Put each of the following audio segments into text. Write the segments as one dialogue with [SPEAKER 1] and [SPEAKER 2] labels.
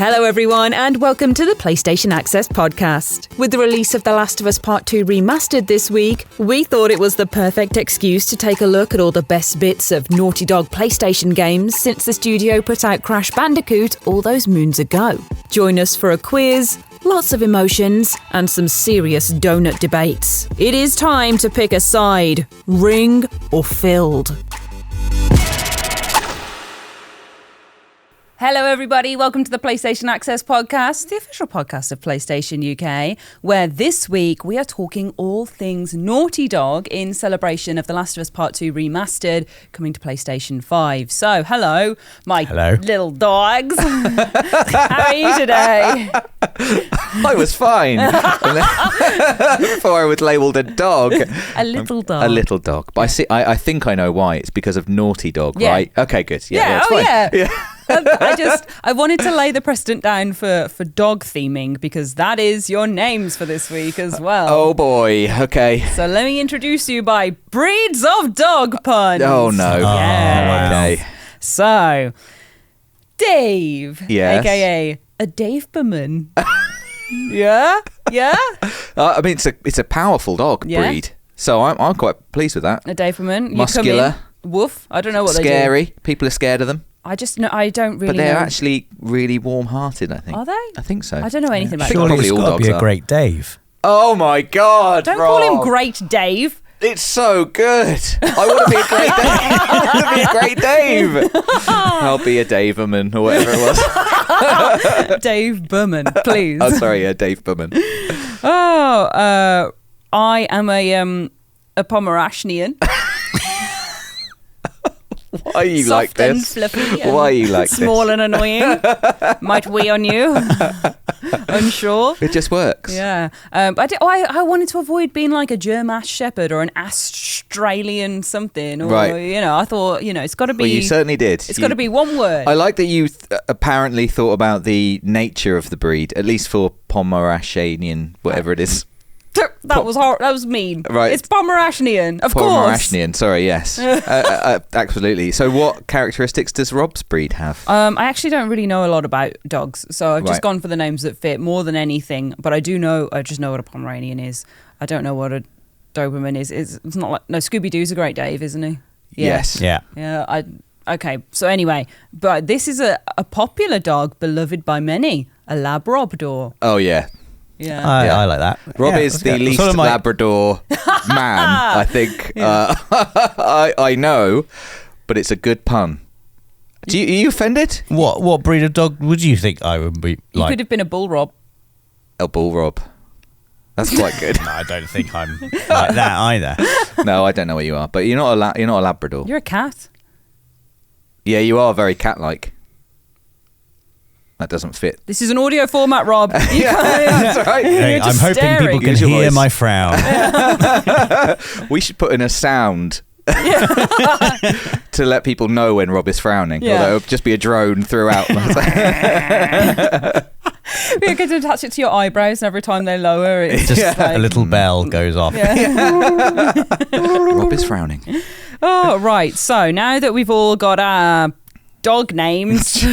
[SPEAKER 1] Hello everyone and welcome to the PlayStation Access podcast. With the release of The Last of Us Part 2 Remastered this week, we thought it was the perfect excuse to take a look at all the best bits of Naughty Dog PlayStation games since the studio put out Crash Bandicoot all those moons ago. Join us for a quiz, lots of emotions, and some serious donut debates. It is time to pick a side, ring or filled. Hello everybody, welcome to the PlayStation Access podcast, the official podcast of PlayStation UK, where this week we are talking all things Naughty Dog in celebration of The Last of Us Part 2 Remastered coming to PlayStation 5. So, hello, my little dogs. How are you today?
[SPEAKER 2] I was fine. Before I was labelled a dog.
[SPEAKER 1] A little dog.
[SPEAKER 2] A little dog. But I think I know why. It's because of Naughty Dog, right? Okay, good. Yeah, it's fine.
[SPEAKER 1] Yeah. I wanted to lay the precedent down for dog theming because that is your names for this week as well.
[SPEAKER 2] Oh boy, okay.
[SPEAKER 1] So let me introduce you by breeds of dog puns.
[SPEAKER 2] Oh no.
[SPEAKER 1] Yeah.
[SPEAKER 2] Okay.
[SPEAKER 1] So, Dave,
[SPEAKER 2] yes.
[SPEAKER 1] aka a Daveberman. Yeah?
[SPEAKER 2] I mean, it's a powerful dog breed, so I'm quite pleased with that.
[SPEAKER 1] A Daveberman.
[SPEAKER 2] Muscular.
[SPEAKER 1] Woof. I don't know what
[SPEAKER 2] Scary.
[SPEAKER 1] they do.
[SPEAKER 2] People are scared of them.
[SPEAKER 1] I don't really know.
[SPEAKER 2] But they're actually really warm-hearted, I think.
[SPEAKER 1] Are they?
[SPEAKER 2] I think so.
[SPEAKER 1] I don't know anything about
[SPEAKER 3] Surely
[SPEAKER 1] dogs.
[SPEAKER 3] it's got to be a great Dave.
[SPEAKER 2] Oh my God,
[SPEAKER 1] Don't
[SPEAKER 2] Rob.
[SPEAKER 1] call him Great Dave.
[SPEAKER 2] It's so good. I want to be a great Dave. I want to be a great Dave. I'll be a Daverman or whatever it was.
[SPEAKER 1] Dave Berman, please.
[SPEAKER 2] Oh, sorry, Dave Berman.
[SPEAKER 1] Oh, I am a Pomeranian.
[SPEAKER 2] Why are you
[SPEAKER 1] Soft
[SPEAKER 2] like this?
[SPEAKER 1] and fluffy.
[SPEAKER 2] Why are you like
[SPEAKER 1] small
[SPEAKER 2] this?
[SPEAKER 1] and annoying. Might wee on you. Unsure.
[SPEAKER 2] It just works.
[SPEAKER 1] Yeah. I wanted to avoid being like a German Shepherd or an Australian something. Or,
[SPEAKER 2] Right.
[SPEAKER 1] I thought, it's got to be...
[SPEAKER 2] Well, you certainly did.
[SPEAKER 1] It's got to be one word.
[SPEAKER 2] I like that you apparently thought about the nature of the breed, at least for Pomeranian, whatever it is.
[SPEAKER 1] That was mean.
[SPEAKER 2] Right.
[SPEAKER 1] It's Pomeranian, of course.
[SPEAKER 2] Pomeranian, sorry, yes. Absolutely. So what characteristics does Rob's breed have?
[SPEAKER 1] I actually don't really know a lot about dogs, so I've just gone for the names that fit more than anything. But I just know what a Pomeranian is. I don't know what a Doberman is. It's not like... No, Scooby-Doo's a great Dave, isn't he? Yeah.
[SPEAKER 2] Yes.
[SPEAKER 3] Yeah.
[SPEAKER 1] Yeah, okay, so anyway, but this is a popular dog beloved by many, a Labrador.
[SPEAKER 2] Oh, yeah.
[SPEAKER 1] Yeah.
[SPEAKER 3] I like that.
[SPEAKER 2] Rob is the least Labrador man, I think.
[SPEAKER 1] Yeah.
[SPEAKER 2] I know, but it's a good pun. Are you offended?
[SPEAKER 3] What breed of dog would you think I would be like?
[SPEAKER 1] You could have been a bull, Rob.
[SPEAKER 2] A bull Rob. That's quite good.
[SPEAKER 3] No, I don't think I'm like that either.
[SPEAKER 2] No, I don't know what you are, but you're not a Labrador.
[SPEAKER 1] You're a cat.
[SPEAKER 2] Yeah, you are very cat-like. That doesn't fit.
[SPEAKER 1] This is an audio format, Rob.
[SPEAKER 2] That's right.
[SPEAKER 3] Hey, I'm hoping people can hear my frown.
[SPEAKER 2] We should put in a sound to let people know when Rob is frowning.
[SPEAKER 1] Yeah.
[SPEAKER 2] Although it'll just be a drone throughout.
[SPEAKER 1] We're going to attach it to your eyebrows, and every time they lower, it's
[SPEAKER 3] Just a little bell goes off.
[SPEAKER 1] Yeah.
[SPEAKER 2] Rob is frowning.
[SPEAKER 1] Oh, right. So now that we've all got our dog names...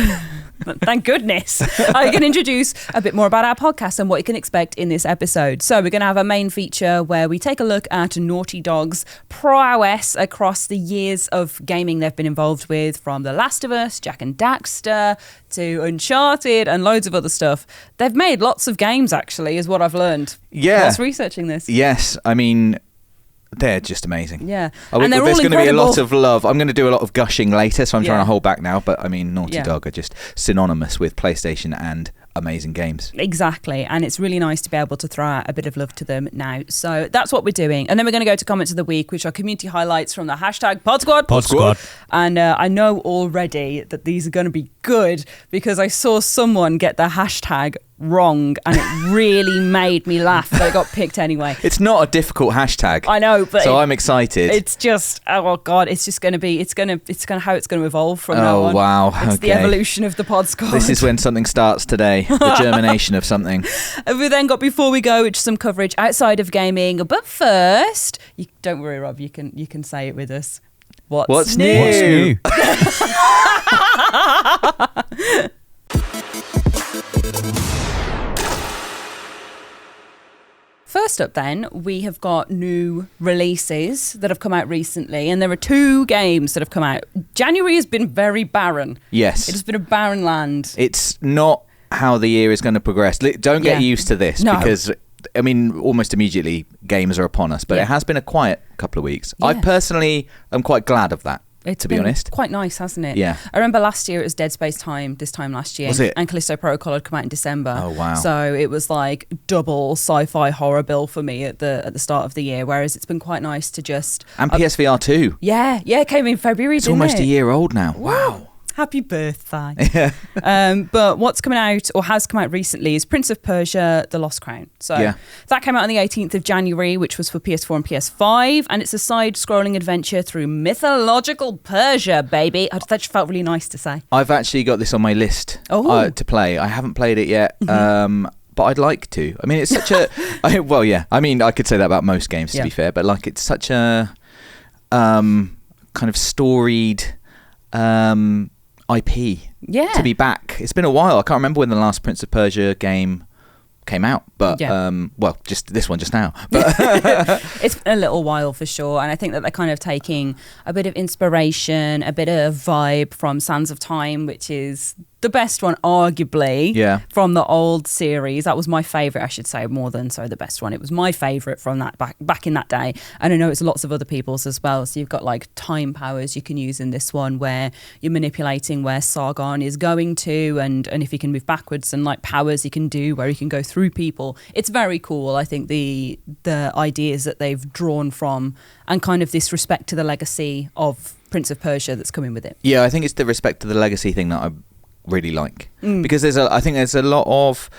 [SPEAKER 1] Thank goodness. I can introduce a bit more about our podcast and what you can expect in this episode. So we're going to have a main feature where we take a look at Naughty Dog's prowess across the years of gaming they've been involved with, from The Last of Us, Jak and Daxter, to Uncharted and loads of other stuff. They've made lots of games, actually, is what I've learned whilst researching this.
[SPEAKER 2] Yes, I mean... They're just amazing.
[SPEAKER 1] Yeah.
[SPEAKER 2] And
[SPEAKER 1] they're
[SPEAKER 2] there's
[SPEAKER 1] all
[SPEAKER 2] going to be a
[SPEAKER 1] incredible.
[SPEAKER 2] lot of love. I'm going to do a lot of gushing later, so I'm trying
[SPEAKER 1] Yeah.
[SPEAKER 2] to hold back now. But I mean, Naughty Dog are just synonymous with PlayStation and amazing games.
[SPEAKER 1] Exactly. And it's really nice to be able to throw out a bit of love to them now. So that's what we're doing. And then we're going to go to comments of the week, which are community highlights from the hashtag PodSquad.
[SPEAKER 3] PodSquad.
[SPEAKER 1] And I know already that these are going to be good because I saw someone get the hashtag wrong and it really made me laugh that it got picked anyway.
[SPEAKER 2] It's not a difficult hashtag.
[SPEAKER 1] I know, but
[SPEAKER 2] so I'm excited.
[SPEAKER 1] It's just, oh God, it's just going to be, it's going to how it's going to evolve from now on.
[SPEAKER 2] Oh wow.
[SPEAKER 1] It's the evolution of the PodSquad.
[SPEAKER 2] This is when something starts today. The germination of something.
[SPEAKER 1] We then got Before We Go, which is some coverage outside of gaming. But first, don't worry, Rob, you can say it with us. What's new?
[SPEAKER 3] What's new?
[SPEAKER 1] first up then, we have got new releases that have come out recently, and there are 2 games that have come out. January has been very barren.
[SPEAKER 2] Yes.
[SPEAKER 1] It has been a barren land.
[SPEAKER 2] It's not how the year is going to progress. Don't get used to this because, I mean, almost immediately games are upon us, but it has been a quiet couple of weeks. I personally am quite glad of that.
[SPEAKER 1] It's
[SPEAKER 2] to be honest,
[SPEAKER 1] quite nice, hasn't it?
[SPEAKER 2] Yeah.
[SPEAKER 1] I remember last year it was Dead Space time. This time last year,
[SPEAKER 2] was it?
[SPEAKER 1] And Callisto Protocol had come out in December.
[SPEAKER 2] Oh wow!
[SPEAKER 1] So it was like double sci-fi horror bill for me at the start of the year. Whereas it's been quite nice to just
[SPEAKER 2] PSVR 2.
[SPEAKER 1] Yeah, it came in February.
[SPEAKER 2] It's almost a year old now.
[SPEAKER 1] Wow. Happy birthday. But what's coming out or has come out recently is Prince of Persia, The Lost Crown. So that came out on the 18th of January, which was for PS4 and PS5. And it's a side-scrolling adventure through mythological Persia, baby. That just felt really nice to say.
[SPEAKER 2] I've actually got this on my list to play. I haven't played it yet. But I'd like to. I mean, it's such a... I mean, I could say that about most games, to be fair. But like, it's such a kind of storied... IP to be back. It's been a while. I can't remember when the last Prince of Persia game came out, but just this one just now. But
[SPEAKER 1] it's been a little while for sure, and I think that they're kind of taking a bit of inspiration, a bit of vibe from Sands of Time, which is the best one, arguably, from the old series. That was my favourite, I should say, more than the best one. It was my favourite from that back in that day. And I know it's lots of other people's as well. So you've got like time powers you can use in this one where you're manipulating where Sargon is going to and if he can move backwards, and like powers he can do where he can go through people. It's very cool. I think the ideas that they've drawn from and kind of this respect to the legacy of Prince of Persia that's coming with it.
[SPEAKER 2] Yeah, I think it's the respect to the legacy thing that I really like, because I think there's a lot of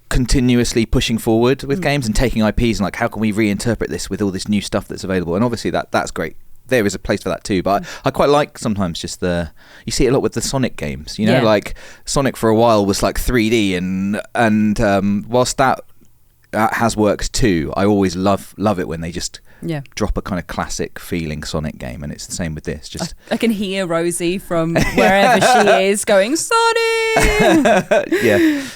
[SPEAKER 2] continuously pushing forward with games and taking IPs and like, how can we reinterpret this with all this new stuff that's available? And obviously that's great. There is a place for that too, but I quite like sometimes just you see it a lot with the Sonic games, you know, like Sonic for a while was like 3D and whilst that has worked too, I always love it when they just drop a kind of classic feeling Sonic game, and it's the same with this. Just
[SPEAKER 1] I can hear Rosie from wherever she is going, Sonic!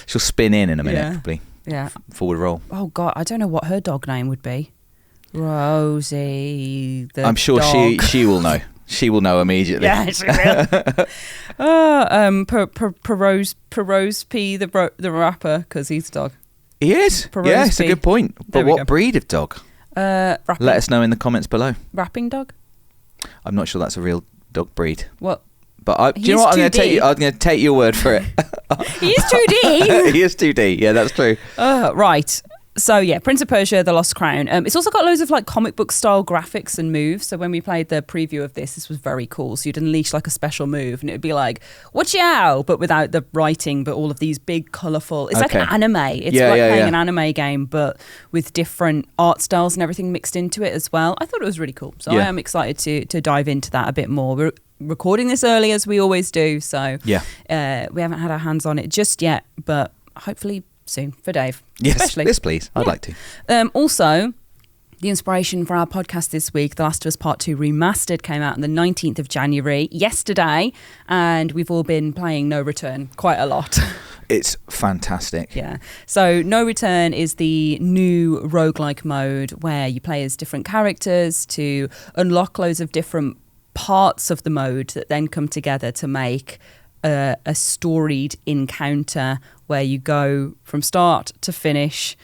[SPEAKER 2] She'll spin in a minute, probably.
[SPEAKER 1] Yeah.
[SPEAKER 2] Forward roll.
[SPEAKER 1] Oh, God, I don't know what her dog name would be. Rosie the
[SPEAKER 2] I'm sure
[SPEAKER 1] dog.
[SPEAKER 2] she will know. She will know immediately.
[SPEAKER 1] Yeah, she will. Perose P, the rapper, because he's a dog.
[SPEAKER 2] He is? Yeah, it's a good point. But what breed of dog? Let us know in the comments below.
[SPEAKER 1] Rapping dog?
[SPEAKER 2] I'm not sure that's a real dog breed.
[SPEAKER 1] What?
[SPEAKER 2] But do you know what? I'm going to take your word for it.
[SPEAKER 1] He is 2D.
[SPEAKER 2] He is 2D. Yeah, that's true.
[SPEAKER 1] Right. So yeah, Prince of Persia, The Lost Crown. It's also got loads of like comic book style graphics and moves. So when we played the preview of this was very cool. So you'd unleash like a special move and it'd be like, watch out, but without the writing, but all of these big colourful, it's like an anime. It's like playing an anime game, but with different art styles and everything mixed into it as well. I thought it was really cool. So I am excited to dive into that a bit more. We're recording this early as we always do. So we haven't had our hands on it just yet, but hopefully soon for Dave.
[SPEAKER 2] Yes, please. I'd like to.
[SPEAKER 1] Also, the inspiration for our podcast this week, The Last of Us Part 2 Remastered, came out on the 19th of January, yesterday, and we've all been playing No Return quite a lot.
[SPEAKER 2] It's fantastic.
[SPEAKER 1] Yeah. So No Return is the new roguelike mode where you play as different characters to unlock loads of different parts of the mode that then come together to make a storied encounter where you go from start to finish.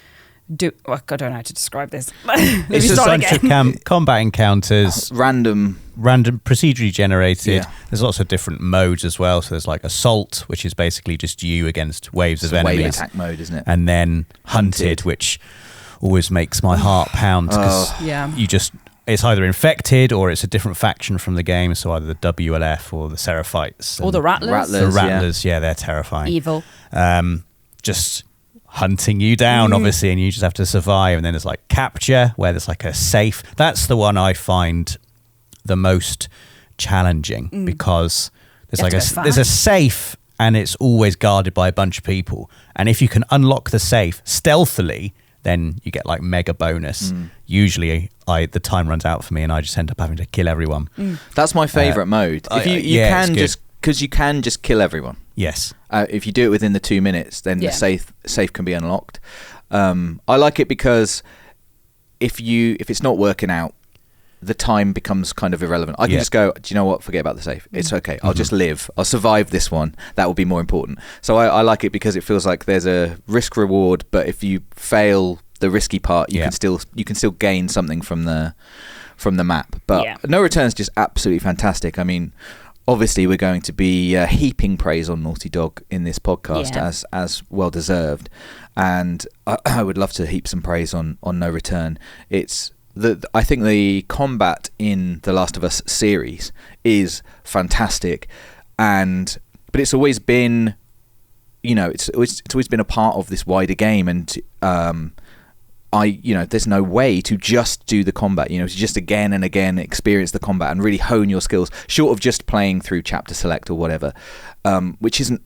[SPEAKER 1] I don't know how to describe this.
[SPEAKER 3] It's just a bunch of combat encounters,
[SPEAKER 2] random,
[SPEAKER 3] procedurally generated. There's lots of different modes as well. So there's like assault, which is basically just you against waves of enemies.
[SPEAKER 2] Wave attack mode, isn't it?
[SPEAKER 3] And then hunted, which always makes my heart pound because you just. It's either infected or it's a different faction from the game, so either the WLF or the Seraphites.
[SPEAKER 1] Or the Rattlers.
[SPEAKER 3] The Rattlers, they're terrifying.
[SPEAKER 1] Evil.
[SPEAKER 3] Just hunting you down, obviously, and you just have to survive. And then there's like capture, where there's like a safe. That's the one I find the most challenging because there's a safe and it's always guarded by a bunch of people. And if you can unlock the safe stealthily, then you get like mega bonus. Usually the time runs out for me and I just end up having to kill everyone.
[SPEAKER 2] That's my favourite mode. If you can just kill everyone.
[SPEAKER 3] Yes.
[SPEAKER 2] If you do it within the 2 minutes, then the safe can be unlocked. I like it because if it's not working out, the time becomes kind of irrelevant. I can just go, do you know what? Forget about the save. It's okay. I'll just live. I'll survive this one. That will be more important. So I like it because it feels like there's a risk reward, but if you fail the risky part, you can still gain something from the map. But No Return's just absolutely fantastic. I mean, obviously we're going to be heaping praise on Naughty Dog in this podcast, as well deserved, and I would love to heap some praise on No Return. I think the combat in the Last of Us series is fantastic, but it's always been, it's always been a part of this wider game, and there's no way to just do the combat, to just again and again experience the combat and really hone your skills, short of just playing through chapter select or whatever, which isn't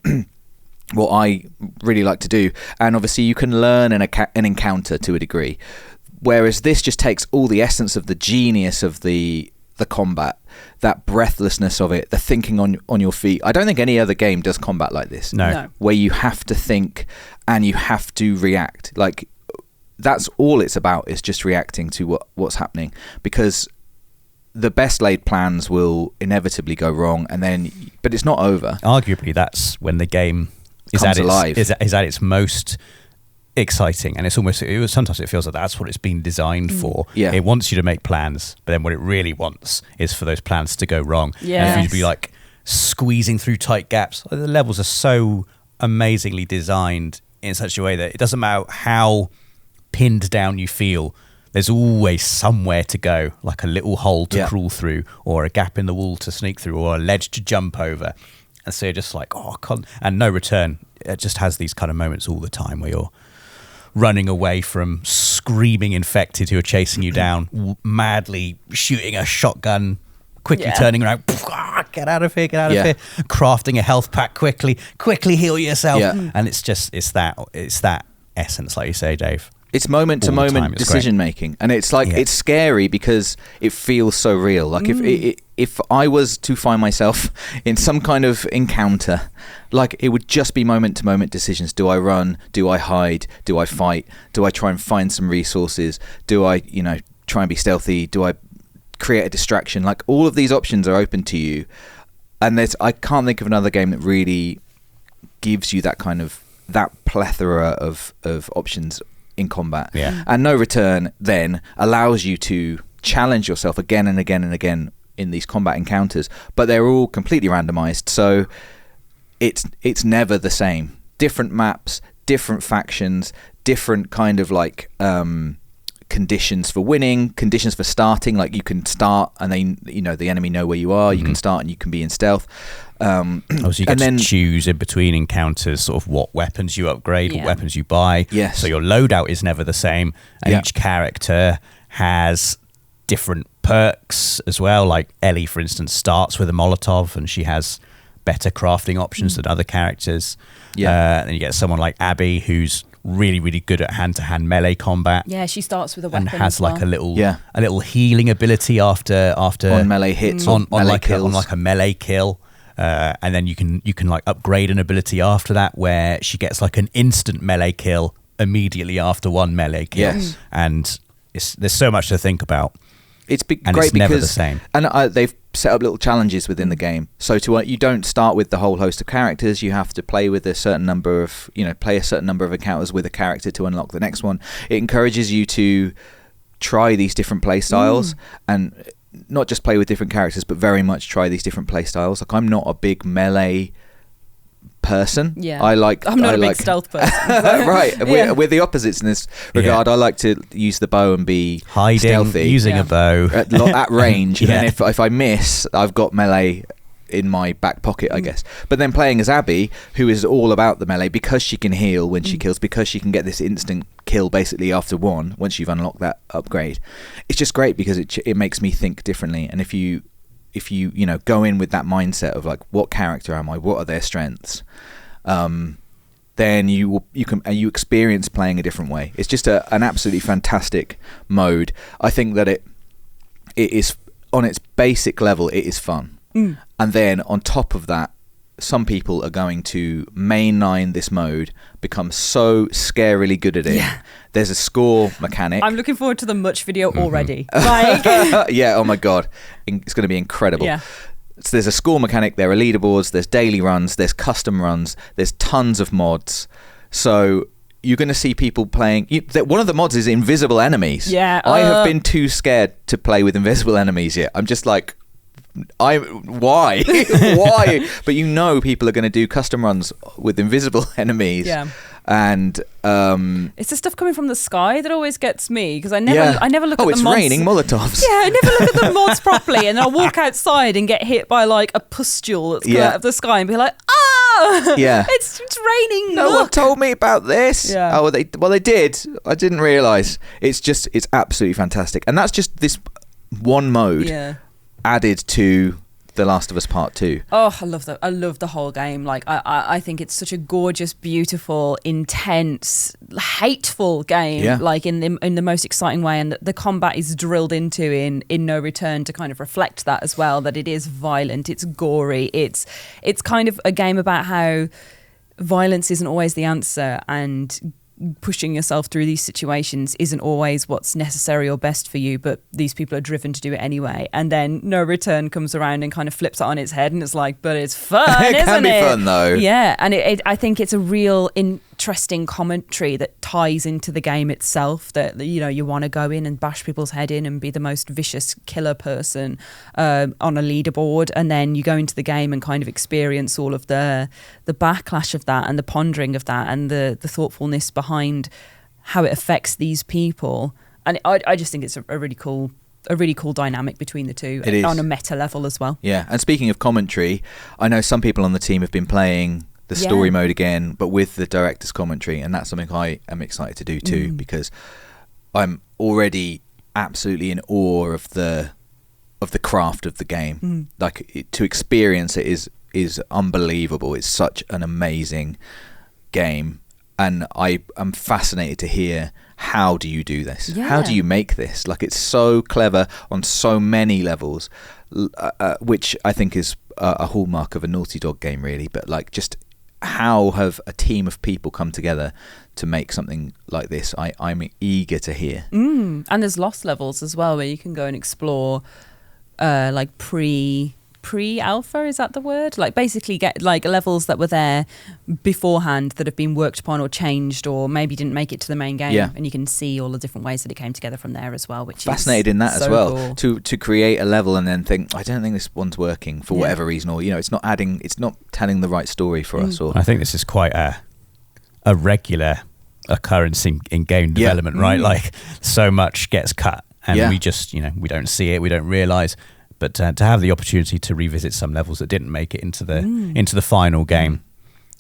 [SPEAKER 2] what I really like to do. And obviously you can learn an encounter to a degree, whereas this just takes all the essence of the genius of the combat, that breathlessness of it, the thinking on your feet. I don't think any other game does combat like this.
[SPEAKER 3] No.
[SPEAKER 2] Where you have to think and you have to react. Like, that's all it's about, is just reacting to what's happening, because the best laid plans will inevitably go wrong, but it's not over.
[SPEAKER 3] Arguably, that's when the game is at its most exciting, and sometimes it feels like that's what it's been designed for. It wants you to make plans, but then what it really wants is for those plans to go wrong, and for you to be like squeezing through tight gaps. The levels are so amazingly designed in such a way that it doesn't matter how pinned down you feel, there's always somewhere to go, like a little hole to crawl through, or a gap in the wall to sneak through, or a ledge to jump over. And so you're just like, and No Return, it just has these kind of moments all the time where you're running away from screaming infected who are chasing you down, madly shooting a shotgun, quickly turning around, get out of here, crafting a health pack quickly heal yourself. And it's that essence, like you say, Dave.
[SPEAKER 2] It's moment to moment decision making, and it's like it's scary because it feels so real. Like if I was to find myself in some kind of encounter, like it would just be moment to moment decisions. Do I run? Do I hide? Do I fight? Do I try and find some resources? Do I try and be stealthy? Do I create a distraction? Like, all of these options are open to you, and I can't think of another game that really gives you that plethora of options in combat. And No Return then allows you to challenge yourself again and again and again in these combat encounters, but they're all completely randomized, so it's never the same. Different maps, different factions, different kind of like conditions for winning, conditions for starting. Like, you can start and the enemy know where you are. You can start and you can be in stealth.
[SPEAKER 3] So you get to choose in between encounters sort of what weapons you upgrade, what weapons you buy.
[SPEAKER 2] Yes.
[SPEAKER 3] So your loadout is never the same, and each character has different perks as well. Like Ellie, for instance, starts with a Molotov, and she has better crafting options than other characters. And you get someone like Abby, who's really, really good at hand-to-hand melee combat.
[SPEAKER 1] Yeah, she starts with a weapon
[SPEAKER 3] and has
[SPEAKER 1] like
[SPEAKER 3] a little healing ability after
[SPEAKER 2] on melee hits, on
[SPEAKER 3] like a melee kill. And then you can like upgrade an ability after that, where she gets like an instant melee kill immediately after one melee kill.
[SPEAKER 2] Yes.
[SPEAKER 3] And there's so much to think about.
[SPEAKER 2] It's
[SPEAKER 3] great
[SPEAKER 2] because
[SPEAKER 3] never the same.
[SPEAKER 2] And they've set up little challenges within the game. So you don't start with the whole host of characters. You have to play with a certain number of encounters with a character to unlock the next one. It encourages you to try these different play styles and not just play with different characters, but very much try these different play styles. Like, I'm not a big melee person. I'm not a big stealth person. Right. We're the opposites in this regard. I like to use the bow and be
[SPEAKER 3] hiding,
[SPEAKER 2] stealthy,
[SPEAKER 3] using a bow
[SPEAKER 2] at range. And then if I miss, I've got melee in my back pocket, I guess. But then playing as Abby, who is all about the melee, because she can heal when she kills, because she can get this instant kill basically after one, once you've unlocked that upgrade. It's just great because it makes me think differently. And if you go in with that mindset of like, what character am I? What are their strengths? Then you experience playing a different way. It's just an absolutely fantastic mode. I think that it is, on its basic level, it is fun. And then on top of that, some people are going to mainline this mode, become so scarily good at it.
[SPEAKER 1] Yeah.
[SPEAKER 2] There's a score mechanic.
[SPEAKER 1] I'm looking forward to the much video already. Like,
[SPEAKER 2] yeah, oh my God. It's going to be incredible.
[SPEAKER 1] yeah.
[SPEAKER 2] So there's a score mechanic, there are leaderboards, there's daily runs, there's custom runs, there's tons of mods. So you're going to see people playing. One of the mods is invisible enemies.
[SPEAKER 1] Yeah.
[SPEAKER 2] I have been too scared to play with invisible enemies yet. I'm just like, why? Why? But people are going to do custom runs with invisible enemies.
[SPEAKER 1] Yeah.
[SPEAKER 2] And
[SPEAKER 1] it's the stuff coming from the sky that always gets me, because I never look at the mods.
[SPEAKER 2] Oh, it's raining Molotovs.
[SPEAKER 1] Yeah, I never look at the mods properly, and I'll walk outside and get hit by like a pustule that's coming out of the sky and be like,
[SPEAKER 2] yeah,
[SPEAKER 1] it's raining.
[SPEAKER 2] No one told me about this.
[SPEAKER 1] Yeah.
[SPEAKER 2] Oh, they did. I didn't realise. It's absolutely fantastic, and that's just this one mode added to The Last of Us Part 2.
[SPEAKER 1] Oh, I love that. I love the whole game. Like, I think it's such a gorgeous, beautiful, intense, hateful game.
[SPEAKER 2] Yeah.
[SPEAKER 1] Like in the most exciting way, and the combat is drilled into in No Return to kind of reflect that as well. That it is violent, it's gory, it's kind of a game about how violence isn't always the answer, and pushing yourself through these situations isn't always what's necessary or best for you, but these people are driven to do it anyway. And then No Return comes around and kind of flips it on its head, and it's like, but it's fun,
[SPEAKER 2] it
[SPEAKER 1] isn't
[SPEAKER 2] can be
[SPEAKER 1] it?
[SPEAKER 2] fun though.
[SPEAKER 1] Yeah, and I think it's a real interesting commentary that ties into the game itself, that you want to go in and bash people's head in and be the most vicious killer person on a leaderboard, and then you go into the game and kind of experience all of the backlash of that and the pondering of that and the thoughtfulness behind how it affects these people. And I just think it's a really cool dynamic between the two.
[SPEAKER 2] It is.
[SPEAKER 1] On a meta level as well.
[SPEAKER 2] Yeah, and speaking of commentary, I know some people on the team have been playing the story mode again, but with the director's commentary, and that's something I am excited to do too, because I'm already absolutely in awe of the craft of the game. Like, to experience it is unbelievable. It's such an amazing game, and I am fascinated to hear, how do you do this?
[SPEAKER 1] Yeah.
[SPEAKER 2] How do you make this? Like, it's so clever on so many levels, which I think is a hallmark of a Naughty Dog game, really. But like, just how have a team of people come together to make something like this? I'm eager to hear. And
[SPEAKER 1] there's lost levels as well, where you can go and explore like pre-alpha, is that the word? Like, basically get like levels that were there beforehand that have been worked upon or changed, or maybe didn't make it to the main game.
[SPEAKER 2] Yeah.
[SPEAKER 1] And you can see all the different ways that it came together from there as well, which
[SPEAKER 2] fascinated
[SPEAKER 1] is
[SPEAKER 2] in that
[SPEAKER 1] so
[SPEAKER 2] as well.
[SPEAKER 1] cool.
[SPEAKER 2] To create a level and then think, I don't think this one's working for whatever reason, or it's not telling the right story for us. Or
[SPEAKER 3] I think this is quite a regular occurrence in game development, right? Like, so much gets cut, and we just we don't see it, we don't realise. But to have the opportunity to revisit some levels that didn't make it into the final game,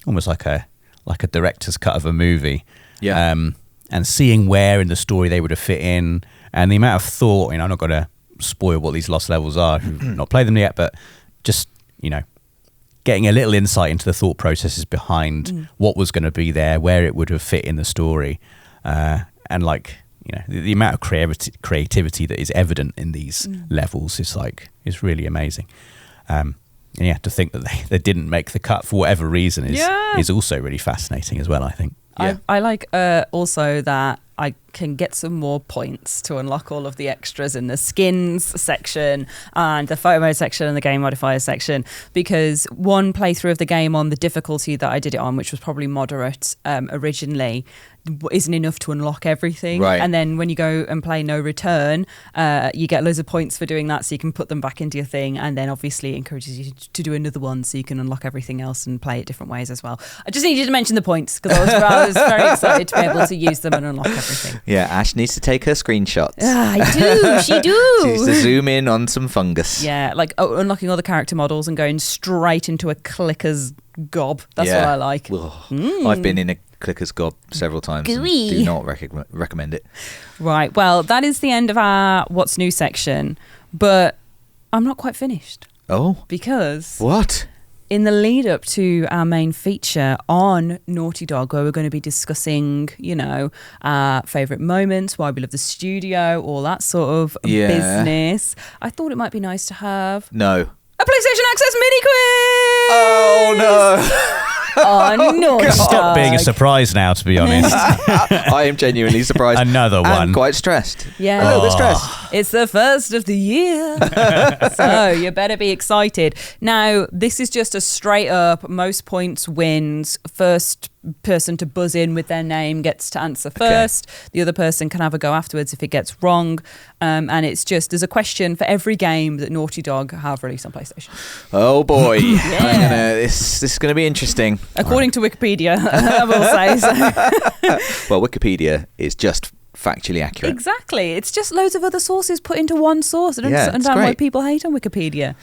[SPEAKER 3] almost like a director's cut of a movie, and seeing where in the story they would have fit in, and the amount of thought. I'm not going to spoil what these lost levels are. Who've not played them yet, but just getting a little insight into the thought processes behind what was going to be there, where it would have fit in the story, and like. The amount of creativity that is evident in these levels is really amazing. And to think that they didn't make the cut for whatever reason is also really fascinating as well, I think.
[SPEAKER 2] Yeah.
[SPEAKER 1] I like also that I can get some more points to unlock all of the extras in the skins section and the photo mode section and the game modifiers section, because one playthrough of the game on the difficulty that I did it on, which was probably moderate originally, isn't enough to unlock everything.
[SPEAKER 2] Right.
[SPEAKER 1] And then when you go and play No Return, you get loads of points for doing that, so you can put them back into your thing, and then obviously it encourages you to do another one so you can unlock everything else and play it different ways as well. I just needed to mention the points because I was very excited to be able to use them and unlock everything.
[SPEAKER 2] Yeah, Ash needs to take her screenshots.
[SPEAKER 1] I do, she do.
[SPEAKER 2] She needs to zoom in on some fungus.
[SPEAKER 1] Yeah, like unlocking all the character models and going straight into a clicker's gob. That's what I like.
[SPEAKER 2] I've been in a clicker's gob several times.
[SPEAKER 1] Gooey.
[SPEAKER 2] And do not recommend it.
[SPEAKER 1] Right, well, that is the end of our What's New section, but I'm not quite finished.
[SPEAKER 2] Oh?
[SPEAKER 1] Because...
[SPEAKER 2] What?
[SPEAKER 1] In the lead up to our main feature on Naughty Dog, where we're going to be discussing, our favourite moments, why we love the studio, all that sort of business, I thought it might be nice to have...
[SPEAKER 2] No.
[SPEAKER 1] A PlayStation Access mini quiz!
[SPEAKER 2] Oh no!
[SPEAKER 1] on Naughty Dog.
[SPEAKER 3] Stop being a surprise now, to be honest.
[SPEAKER 2] I am genuinely surprised.
[SPEAKER 3] Another one.
[SPEAKER 2] And quite stressed.
[SPEAKER 1] Yeah.
[SPEAKER 2] A little bit stressed.
[SPEAKER 1] It's the first of the year. So you better be excited. Now, this is just a straight up most points wins. First person to buzz in with their name gets to answer first. The other person can have a go afterwards if it gets wrong. And it's just, there's a question for every game that Naughty Dog have released on PlayStation.
[SPEAKER 2] Oh boy.
[SPEAKER 1] Yeah.
[SPEAKER 2] This is going to be interesting.
[SPEAKER 1] According to Wikipedia, I will say so.
[SPEAKER 2] Well, Wikipedia is just factually accurate.
[SPEAKER 1] Exactly. It's just loads of other sources put into one source. I don't understand why people hate on Wikipedia.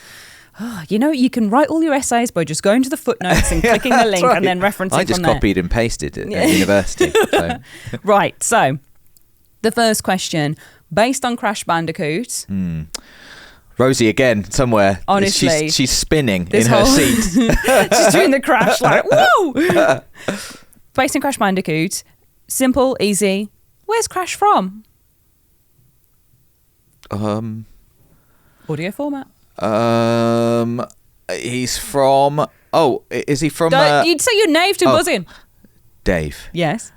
[SPEAKER 1] Oh, you can write all your essays by just going to the footnotes and clicking the link and then referencing
[SPEAKER 2] I just
[SPEAKER 1] from there.
[SPEAKER 2] copied and pasted it at university. So.
[SPEAKER 1] Right. So, the first question, based on Crash Bandicoot.
[SPEAKER 2] Rosie again, somewhere.
[SPEAKER 1] Honestly.
[SPEAKER 2] She's spinning
[SPEAKER 1] This
[SPEAKER 2] in her
[SPEAKER 1] whole-
[SPEAKER 2] seat.
[SPEAKER 1] She's doing the crash like, whoa! Based on Crash Bandicoot, simple, easy. Where's Crash from? Audio format.
[SPEAKER 2] He's from... Oh, is he from...
[SPEAKER 1] You'd say your name to buzz in.
[SPEAKER 2] Dave.
[SPEAKER 1] Yes.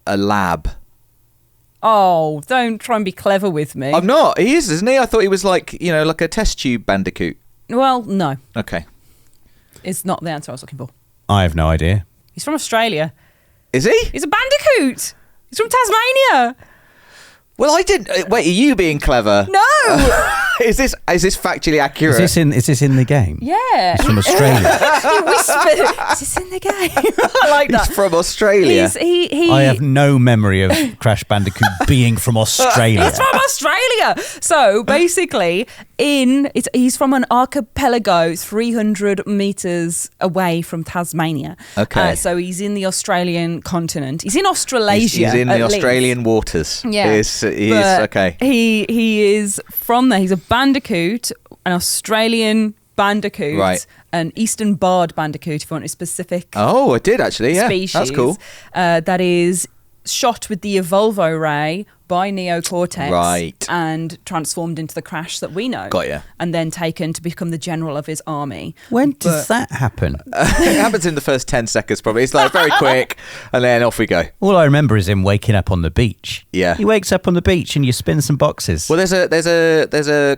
[SPEAKER 2] A lab.
[SPEAKER 1] Oh, don't try and be clever with me.
[SPEAKER 2] I'm not. He is, isn't he? I thought he was like a test tube bandicoot.
[SPEAKER 1] Well, no.
[SPEAKER 2] Okay.
[SPEAKER 1] It's not the answer I was looking for.
[SPEAKER 3] I have no idea.
[SPEAKER 1] He's from Australia.
[SPEAKER 2] Is he?
[SPEAKER 1] He's a bandicoot. He's from Tasmania.
[SPEAKER 2] Well, I didn't... Wait, are you being clever?
[SPEAKER 1] No.
[SPEAKER 2] Is this factually accurate?
[SPEAKER 3] Is this in the game?
[SPEAKER 1] Yeah.
[SPEAKER 3] He's from Australia.
[SPEAKER 1] You whispered, is this in the game? I like that.
[SPEAKER 2] He's from Australia.
[SPEAKER 3] I have no memory of Crash Bandicoot being from Australia.
[SPEAKER 1] He's from Australia. So basically, he's from an archipelago 300 meters away from Tasmania.
[SPEAKER 2] Okay.
[SPEAKER 1] So he's in the Australian continent. He's in Australasia.
[SPEAKER 2] He's in the
[SPEAKER 1] at
[SPEAKER 2] Australian
[SPEAKER 1] least.
[SPEAKER 2] waters.
[SPEAKER 1] Yeah.
[SPEAKER 2] He is okay.
[SPEAKER 1] He is from there. He's a bandicoot, an Australian bandicoot,
[SPEAKER 2] Right.
[SPEAKER 1] an eastern barred bandicoot, if you want a specific
[SPEAKER 2] Oh, I did actually. Yeah,
[SPEAKER 1] species.
[SPEAKER 2] that's cool.
[SPEAKER 1] That is shot with the Evolvo ray by Neocortex,
[SPEAKER 2] Right.
[SPEAKER 1] and transformed into the Crash that we know.
[SPEAKER 2] Got ya.
[SPEAKER 1] And then taken to become the general of his army.
[SPEAKER 3] When does that happen?
[SPEAKER 2] It happens in the first 10 seconds probably. It's like very quick and then off we go.
[SPEAKER 3] All I remember is him waking up on the beach.
[SPEAKER 2] Yeah.
[SPEAKER 3] He wakes up on the beach and you spin some boxes.
[SPEAKER 2] Well, there's a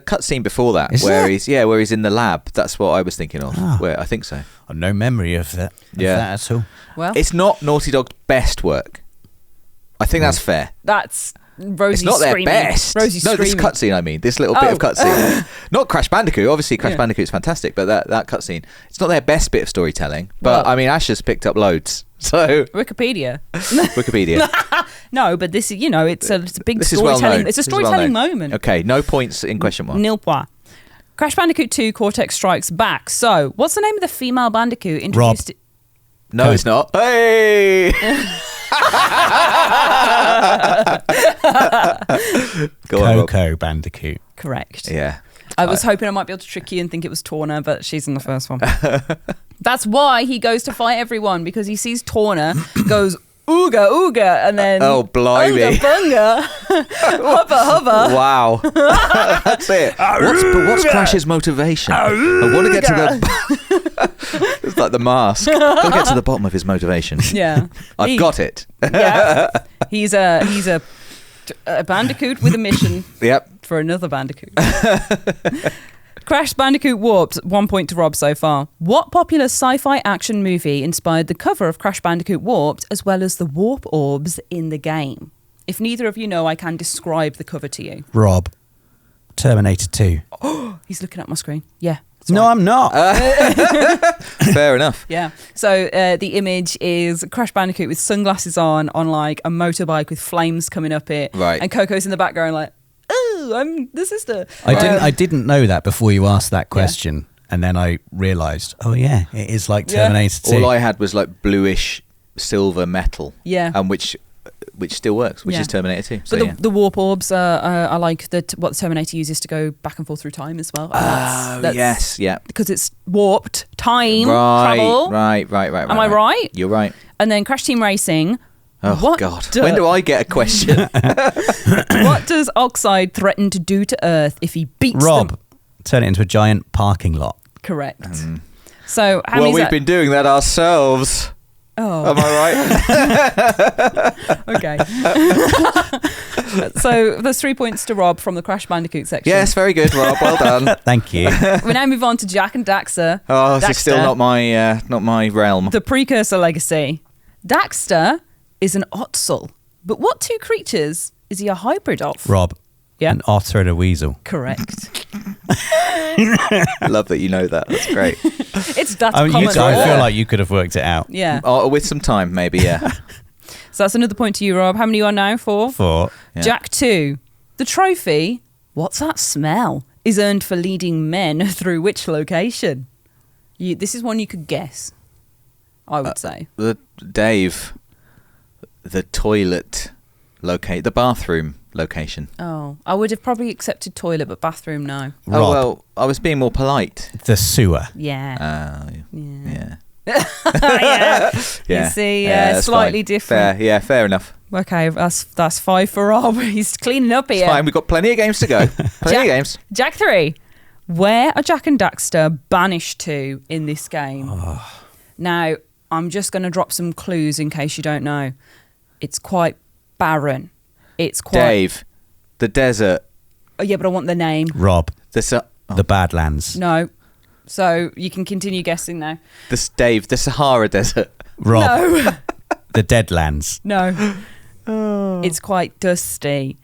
[SPEAKER 2] cutscene before that
[SPEAKER 3] Is
[SPEAKER 2] where
[SPEAKER 3] there?
[SPEAKER 2] where he's in the lab. That's what I was thinking of.
[SPEAKER 3] Ah.
[SPEAKER 2] Where I think so.
[SPEAKER 3] I've no memory of that.
[SPEAKER 2] Yeah.
[SPEAKER 3] That at all.
[SPEAKER 1] Well,
[SPEAKER 2] It's not Naughty Dog's best work. I think that's fair.
[SPEAKER 1] that's Rosie's
[SPEAKER 2] It's not their
[SPEAKER 1] screaming.
[SPEAKER 2] best.
[SPEAKER 1] Rosie's
[SPEAKER 2] no,
[SPEAKER 1] screaming.
[SPEAKER 2] this cutscene. I mean, this little bit of cutscene. Not Crash Bandicoot. Obviously, Crash
[SPEAKER 1] Yeah.
[SPEAKER 2] Bandicoot's fantastic, but that cutscene. It's not their best bit of storytelling. But
[SPEAKER 1] Well-
[SPEAKER 2] I mean, Ash has picked up loads. So
[SPEAKER 1] Wikipedia.
[SPEAKER 2] Wikipedia.
[SPEAKER 1] No, but this is, it's a big
[SPEAKER 2] This is well
[SPEAKER 1] storytelling.
[SPEAKER 2] known.
[SPEAKER 1] It's a
[SPEAKER 2] This is well
[SPEAKER 1] storytelling
[SPEAKER 2] known.
[SPEAKER 1] moment.
[SPEAKER 2] Okay, no points in question mark.
[SPEAKER 1] Nil point. Crash Bandicoot 2 Cortex Strikes Back. So, what's the name of the female bandicoot introduced?
[SPEAKER 2] No, it's not. Hey! Go on, Rob.
[SPEAKER 3] Coco Bandicoot.
[SPEAKER 1] Correct.
[SPEAKER 2] Yeah.
[SPEAKER 1] I was hoping I might be able to trick you and think it was Torna, but she's in the first one. That's why he goes to fight everyone, because he sees Torna, goes ooga ooga, and then
[SPEAKER 2] Oh, blimey.
[SPEAKER 1] Ooga bunga, hubba hubba.
[SPEAKER 2] Wow. That's it. What's Crash's motivation? I want to get to the... It's like the mask. I want to get to the bottom of his motivation.
[SPEAKER 1] Yeah.
[SPEAKER 2] I've got it.
[SPEAKER 1] Yeah. He's a bandicoot with a mission
[SPEAKER 2] Yep.
[SPEAKER 1] for another bandicoot. Crash Bandicoot Warped, 1 point to Rob so far. What popular sci-fi action movie inspired the cover of Crash Bandicoot Warped as well as the warp orbs in the game? If neither of you know, I can describe the cover to you.
[SPEAKER 3] Rob. Terminator 2.
[SPEAKER 1] He's looking at my screen. Yeah. that's
[SPEAKER 3] No,
[SPEAKER 1] right.
[SPEAKER 3] I'm not.
[SPEAKER 2] Fair enough.
[SPEAKER 1] Yeah. So the image is Crash Bandicoot with sunglasses on like a motorbike with flames coming up it.
[SPEAKER 2] Right.
[SPEAKER 1] And Coco's in the background like, oh, I'm the sister.
[SPEAKER 3] I didn't know that before you asked that question. And then I realised, oh yeah, it is like
[SPEAKER 1] Yeah.
[SPEAKER 3] Terminator 2.
[SPEAKER 2] All I had was like bluish silver metal.
[SPEAKER 1] Yeah.
[SPEAKER 2] And which still works, which
[SPEAKER 1] Yeah.
[SPEAKER 2] is Terminator 2. So,
[SPEAKER 1] But the warp orbs are like what the Terminator uses to go back and forth through time as well. And that's
[SPEAKER 2] yes, yeah.
[SPEAKER 1] because it's warped time
[SPEAKER 2] Right,
[SPEAKER 1] travel.
[SPEAKER 2] right.
[SPEAKER 1] Am I right?
[SPEAKER 2] You're right.
[SPEAKER 1] And then Crash Team Racing.
[SPEAKER 2] Oh,
[SPEAKER 1] What
[SPEAKER 2] God.
[SPEAKER 1] do-
[SPEAKER 2] When do I get a question?
[SPEAKER 1] What does Oxide threaten to do to Earth if he beats
[SPEAKER 3] Rob,
[SPEAKER 1] them?
[SPEAKER 3] turn it into a giant parking lot.
[SPEAKER 1] Correct. So how
[SPEAKER 2] Well,
[SPEAKER 1] many?
[SPEAKER 2] we've been doing that ourselves.
[SPEAKER 1] Oh,
[SPEAKER 2] Am I right?
[SPEAKER 1] okay. So there's 3 points to Rob from the Crash Bandicoot section.
[SPEAKER 2] Yes, very good, Rob. Well done.
[SPEAKER 3] Thank you.
[SPEAKER 1] We now move on to Jack and Daxter.
[SPEAKER 2] Oh, this is
[SPEAKER 1] Daxter,
[SPEAKER 2] still not my realm.
[SPEAKER 1] the precursor legacy. Daxter is an ottsel, but what two creatures is he a hybrid of?
[SPEAKER 3] Rob,
[SPEAKER 1] Yeah.
[SPEAKER 3] an otter and a weasel.
[SPEAKER 1] Correct.
[SPEAKER 2] I love that you know that. That's great.
[SPEAKER 1] That's
[SPEAKER 3] I
[SPEAKER 1] common.
[SPEAKER 3] feel like you could have worked it out.
[SPEAKER 1] Yeah.
[SPEAKER 2] Oh, with some time, maybe. Yeah.
[SPEAKER 1] So that's another point to you, Rob. How many are you on now? 4?
[SPEAKER 3] 4.
[SPEAKER 2] Yeah.
[SPEAKER 1] Jack 2. The trophy, what's that smell, is earned for leading men through which location? This is one you could guess, I would say.
[SPEAKER 2] Dave, the toilet the bathroom location.
[SPEAKER 1] Oh, I would have probably accepted toilet, but bathroom, no.
[SPEAKER 3] Rob,
[SPEAKER 2] Oh well, I was being more polite.
[SPEAKER 3] the sewer.
[SPEAKER 1] Yeah.
[SPEAKER 2] Yeah.
[SPEAKER 1] Yeah.
[SPEAKER 2] Yeah.
[SPEAKER 1] You see,
[SPEAKER 2] that's
[SPEAKER 1] slightly
[SPEAKER 2] fine.
[SPEAKER 1] different.
[SPEAKER 2] Fair. Yeah, fair enough.
[SPEAKER 1] Okay, that's 5 for Rob. He's cleaning up here.
[SPEAKER 2] It's fine. We've got plenty of games to go. Plenty of games.
[SPEAKER 1] Jack 3. Where are Jack and Daxter banished to in this game? Now, I'm just going to drop some clues in case you don't know. It's quite barren. It's quite...
[SPEAKER 2] Dave, the desert.
[SPEAKER 1] Oh, yeah, but I want the name.
[SPEAKER 3] Rob,
[SPEAKER 2] The
[SPEAKER 3] Badlands.
[SPEAKER 1] No. So you can continue guessing now.
[SPEAKER 2] Dave, the Sahara Desert.
[SPEAKER 3] Rob,
[SPEAKER 1] No.
[SPEAKER 3] the Deadlands.
[SPEAKER 1] No. It's quite dusty.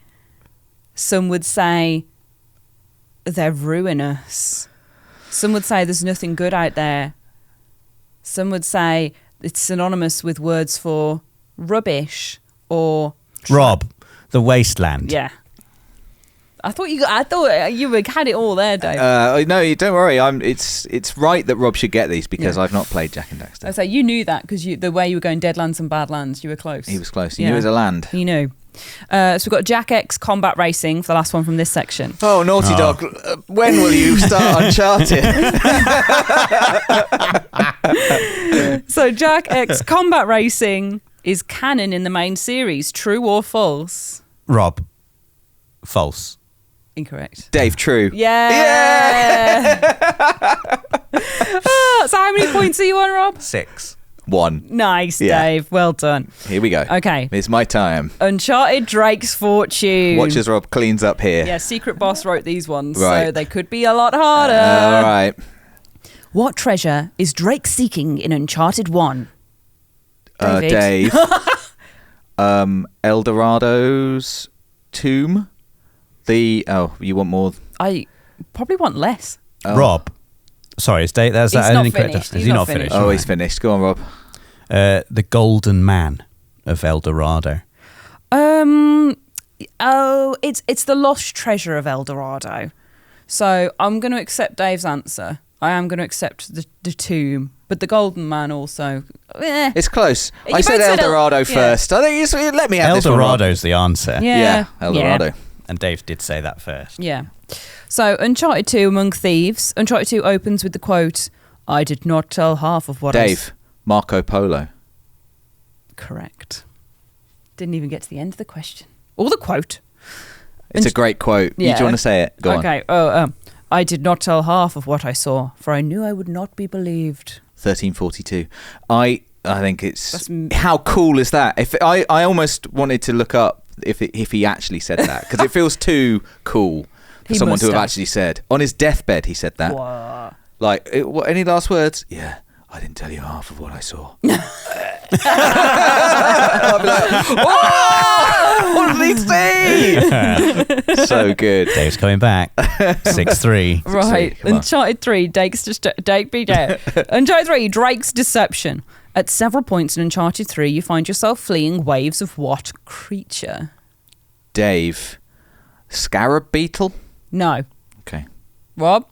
[SPEAKER 1] Some would say they're ruinous. Some would say there's nothing good out there. Some would say it's synonymous with words for rubbish or...
[SPEAKER 3] Rob, the Wasteland.
[SPEAKER 1] Yeah. I thought you had it all there, Dave.
[SPEAKER 2] No, don't worry. It's right that Rob should get these because I've not played Jack and Daxter.
[SPEAKER 1] I say you knew that because the way you were going Deadlands and Badlands, you were close.
[SPEAKER 2] He was close. He knew it was a land.
[SPEAKER 1] You knew. So we've got Jack X Combat Racing for the last one from this section.
[SPEAKER 2] Oh, Naughty Dog. When will you start Uncharted?
[SPEAKER 1] So Jack X Combat Racing is canon in the main series. True or false?
[SPEAKER 3] Rob, false.
[SPEAKER 1] Incorrect.
[SPEAKER 2] Dave, true.
[SPEAKER 1] Yeah. So how many points are you on, Rob?
[SPEAKER 3] 6.
[SPEAKER 2] 1.
[SPEAKER 1] Nice,
[SPEAKER 2] Yeah.
[SPEAKER 1] Dave. Well done.
[SPEAKER 2] Here we go.
[SPEAKER 1] Okay.
[SPEAKER 2] It's my time.
[SPEAKER 1] Uncharted Drake's Fortune.
[SPEAKER 2] Watch as Rob cleans up here.
[SPEAKER 1] Yeah, Secret Boss wrote these ones, so
[SPEAKER 2] Right.
[SPEAKER 1] they could be a lot harder.
[SPEAKER 2] All right.
[SPEAKER 1] What treasure is Drake seeking in Uncharted 1?
[SPEAKER 2] Dave. Eldorado's tomb. You want more?
[SPEAKER 1] I probably want less.
[SPEAKER 2] Oh.
[SPEAKER 3] Rob, sorry, is Dave? That's
[SPEAKER 1] He's
[SPEAKER 3] that
[SPEAKER 1] not
[SPEAKER 3] incorrect?
[SPEAKER 1] finished.
[SPEAKER 3] Is
[SPEAKER 1] He's
[SPEAKER 3] he
[SPEAKER 1] not
[SPEAKER 3] not
[SPEAKER 1] finished.
[SPEAKER 3] finished?
[SPEAKER 2] Oh, he's finished. Go on, Rob.
[SPEAKER 3] The Golden Man of El Dorado.
[SPEAKER 1] It's the lost treasure of El Dorado. So I'm going to accept Dave's answer. I am going to accept the tomb, but the Golden Man also.
[SPEAKER 2] It's close.
[SPEAKER 1] You
[SPEAKER 2] I said
[SPEAKER 1] both said
[SPEAKER 2] Eldorado
[SPEAKER 1] yeah.
[SPEAKER 2] first. I think let me have
[SPEAKER 3] El
[SPEAKER 2] this one, Rob.
[SPEAKER 3] Dorado's the answer.
[SPEAKER 1] Yeah.
[SPEAKER 2] Eldorado.
[SPEAKER 3] And Dave did say that first.
[SPEAKER 1] Yeah. So Uncharted 2 Among Thieves. Uncharted 2 opens with the quote, "I did not tell half of what I
[SPEAKER 2] Dave, Marco Polo.
[SPEAKER 1] Correct. Didn't even get to the end of the question. Or the quote.
[SPEAKER 2] It's a great quote.
[SPEAKER 1] Yeah.
[SPEAKER 2] Do you want to say it? Go on.
[SPEAKER 1] Okay. I did not tell half of what I saw, for I knew I would not be believed.
[SPEAKER 2] 1342. I think it's how cool is that? If I almost wanted to look up if he actually said that because it feels too cool for
[SPEAKER 1] He
[SPEAKER 2] someone
[SPEAKER 1] must
[SPEAKER 2] to have
[SPEAKER 1] have.
[SPEAKER 2] actually said on his deathbed. He said that.
[SPEAKER 1] Whoa.
[SPEAKER 2] Like, any last words? Yeah, I didn't tell you half of what I saw. I'll be like, oh, what did he see? So good.
[SPEAKER 3] Dave's coming back. 6-3.
[SPEAKER 1] Right.
[SPEAKER 2] Come on.
[SPEAKER 1] Uncharted 3, Uncharted 3, Drake's Deception. At several points in Uncharted 3, you find yourself fleeing waves of what creature?
[SPEAKER 2] Dave, scarab beetle.
[SPEAKER 1] No.
[SPEAKER 2] Okay.
[SPEAKER 1] Rob?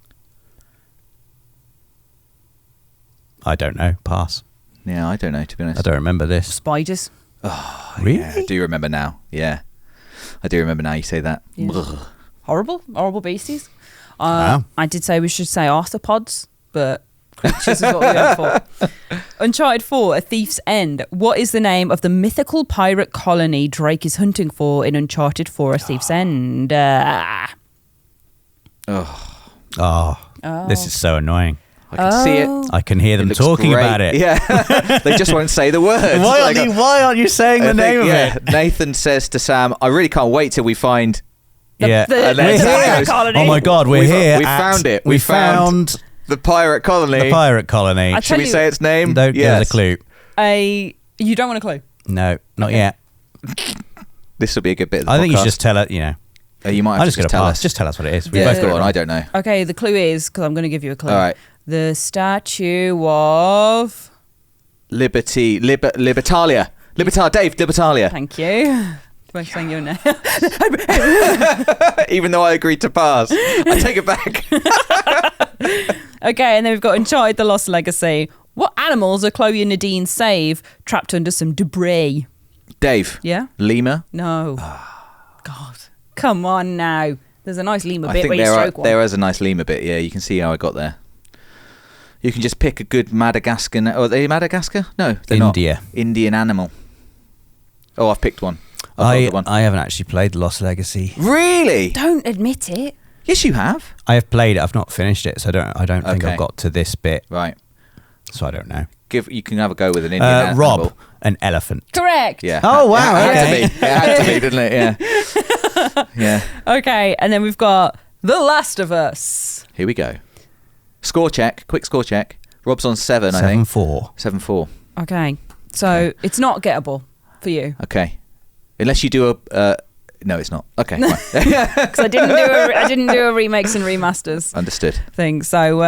[SPEAKER 3] I don't know. Pass.
[SPEAKER 2] Yeah, I don't know, to be honest.
[SPEAKER 3] I don't remember this.
[SPEAKER 1] Spiders?
[SPEAKER 3] Really?
[SPEAKER 2] Yeah, I do remember now. Yeah. I do remember now you say that.
[SPEAKER 1] Yeah.
[SPEAKER 2] Ugh.
[SPEAKER 1] Horrible beasties.
[SPEAKER 3] Wow.
[SPEAKER 1] I did say we should say arthropods, but creatures is what we went for. Uncharted 4, A Thief's End. What is the name of the mythical pirate colony Drake is hunting for in Uncharted 4, A Thief's End?
[SPEAKER 3] Oh, this is so annoying.
[SPEAKER 2] I can see it.
[SPEAKER 3] I can hear them
[SPEAKER 2] looks
[SPEAKER 3] talking
[SPEAKER 2] great.
[SPEAKER 3] about it.
[SPEAKER 2] Yeah, they just won't say the words.
[SPEAKER 3] Why aren't you saying the name of it?
[SPEAKER 2] Nathan says to Sam, "I really can't wait till we find."
[SPEAKER 3] Yeah,
[SPEAKER 1] the
[SPEAKER 2] we're
[SPEAKER 1] pirate
[SPEAKER 2] here.
[SPEAKER 1] colony.
[SPEAKER 3] Oh my God, we're here.
[SPEAKER 2] We found it.
[SPEAKER 3] We found
[SPEAKER 2] the pirate colony.
[SPEAKER 3] the pirate colony.
[SPEAKER 1] I
[SPEAKER 2] Should we say its name?
[SPEAKER 3] Don't give us a clue.
[SPEAKER 1] You don't want a clue?
[SPEAKER 3] No, not yet.
[SPEAKER 2] This will be a good bit of the
[SPEAKER 3] I think you
[SPEAKER 2] podcast.
[SPEAKER 3] should just tell it. You know,
[SPEAKER 2] You might have
[SPEAKER 3] I'm
[SPEAKER 2] to
[SPEAKER 3] just going to
[SPEAKER 2] tell
[SPEAKER 3] pass.
[SPEAKER 2] us.
[SPEAKER 3] Just tell us what it is. We
[SPEAKER 1] Yeah.
[SPEAKER 3] both got it
[SPEAKER 2] Go on,
[SPEAKER 3] wrong.
[SPEAKER 2] I don't know.
[SPEAKER 1] Okay, the clue is, because I'm going to give you a clue.
[SPEAKER 2] All right.
[SPEAKER 1] The statue of...
[SPEAKER 2] Libertalia. Dave, Libertalia.
[SPEAKER 1] Thank you. Do I saying your name?
[SPEAKER 2] Even though I agreed to pass. I take it back.
[SPEAKER 1] Okay, and then we've got Uncharted: The Lost Legacy. What animals are Chloe and Nadine save trapped under some debris?
[SPEAKER 2] Dave.
[SPEAKER 1] Yeah?
[SPEAKER 2] Lemur.
[SPEAKER 1] No. God. Come on now. There's a nice lemur
[SPEAKER 2] I
[SPEAKER 1] bit
[SPEAKER 2] think
[SPEAKER 1] where you stroke one.
[SPEAKER 2] there is a nice lemur bit. Yeah, you can see how I got there. You can just pick a good Madagascar. Are they Madagascar? No, they're
[SPEAKER 3] India.
[SPEAKER 2] not. Indian animal. Oh, I've picked one.
[SPEAKER 3] I
[SPEAKER 2] got one.
[SPEAKER 3] haven't actually played Lost Legacy.
[SPEAKER 2] Really?
[SPEAKER 1] Don't admit it.
[SPEAKER 2] Yes, you have.
[SPEAKER 3] I have played it. I've not finished it, so I don't think
[SPEAKER 2] Okay.
[SPEAKER 3] I've got to this bit.
[SPEAKER 2] Right.
[SPEAKER 3] So I don't know.
[SPEAKER 2] You can have a go with an Indian animal.
[SPEAKER 3] Rob, an elephant.
[SPEAKER 1] Correct.
[SPEAKER 2] Yeah.
[SPEAKER 3] Oh, wow,
[SPEAKER 2] It had
[SPEAKER 3] okay.
[SPEAKER 2] to be. It had to be, didn't it? Yeah. Yeah.
[SPEAKER 1] Okay, and then we've got The Last of Us.
[SPEAKER 2] Here we go. Score check. Quick score check. Rob's on 7, I think.
[SPEAKER 3] 7-4.
[SPEAKER 2] 7-4.
[SPEAKER 1] Okay, so it's not gettable for you.
[SPEAKER 2] Okay. Unless you do a... no, it's not. Okay, fine.
[SPEAKER 1] Because I didn't do a remakes and remasters
[SPEAKER 2] Understood.
[SPEAKER 1] thing. So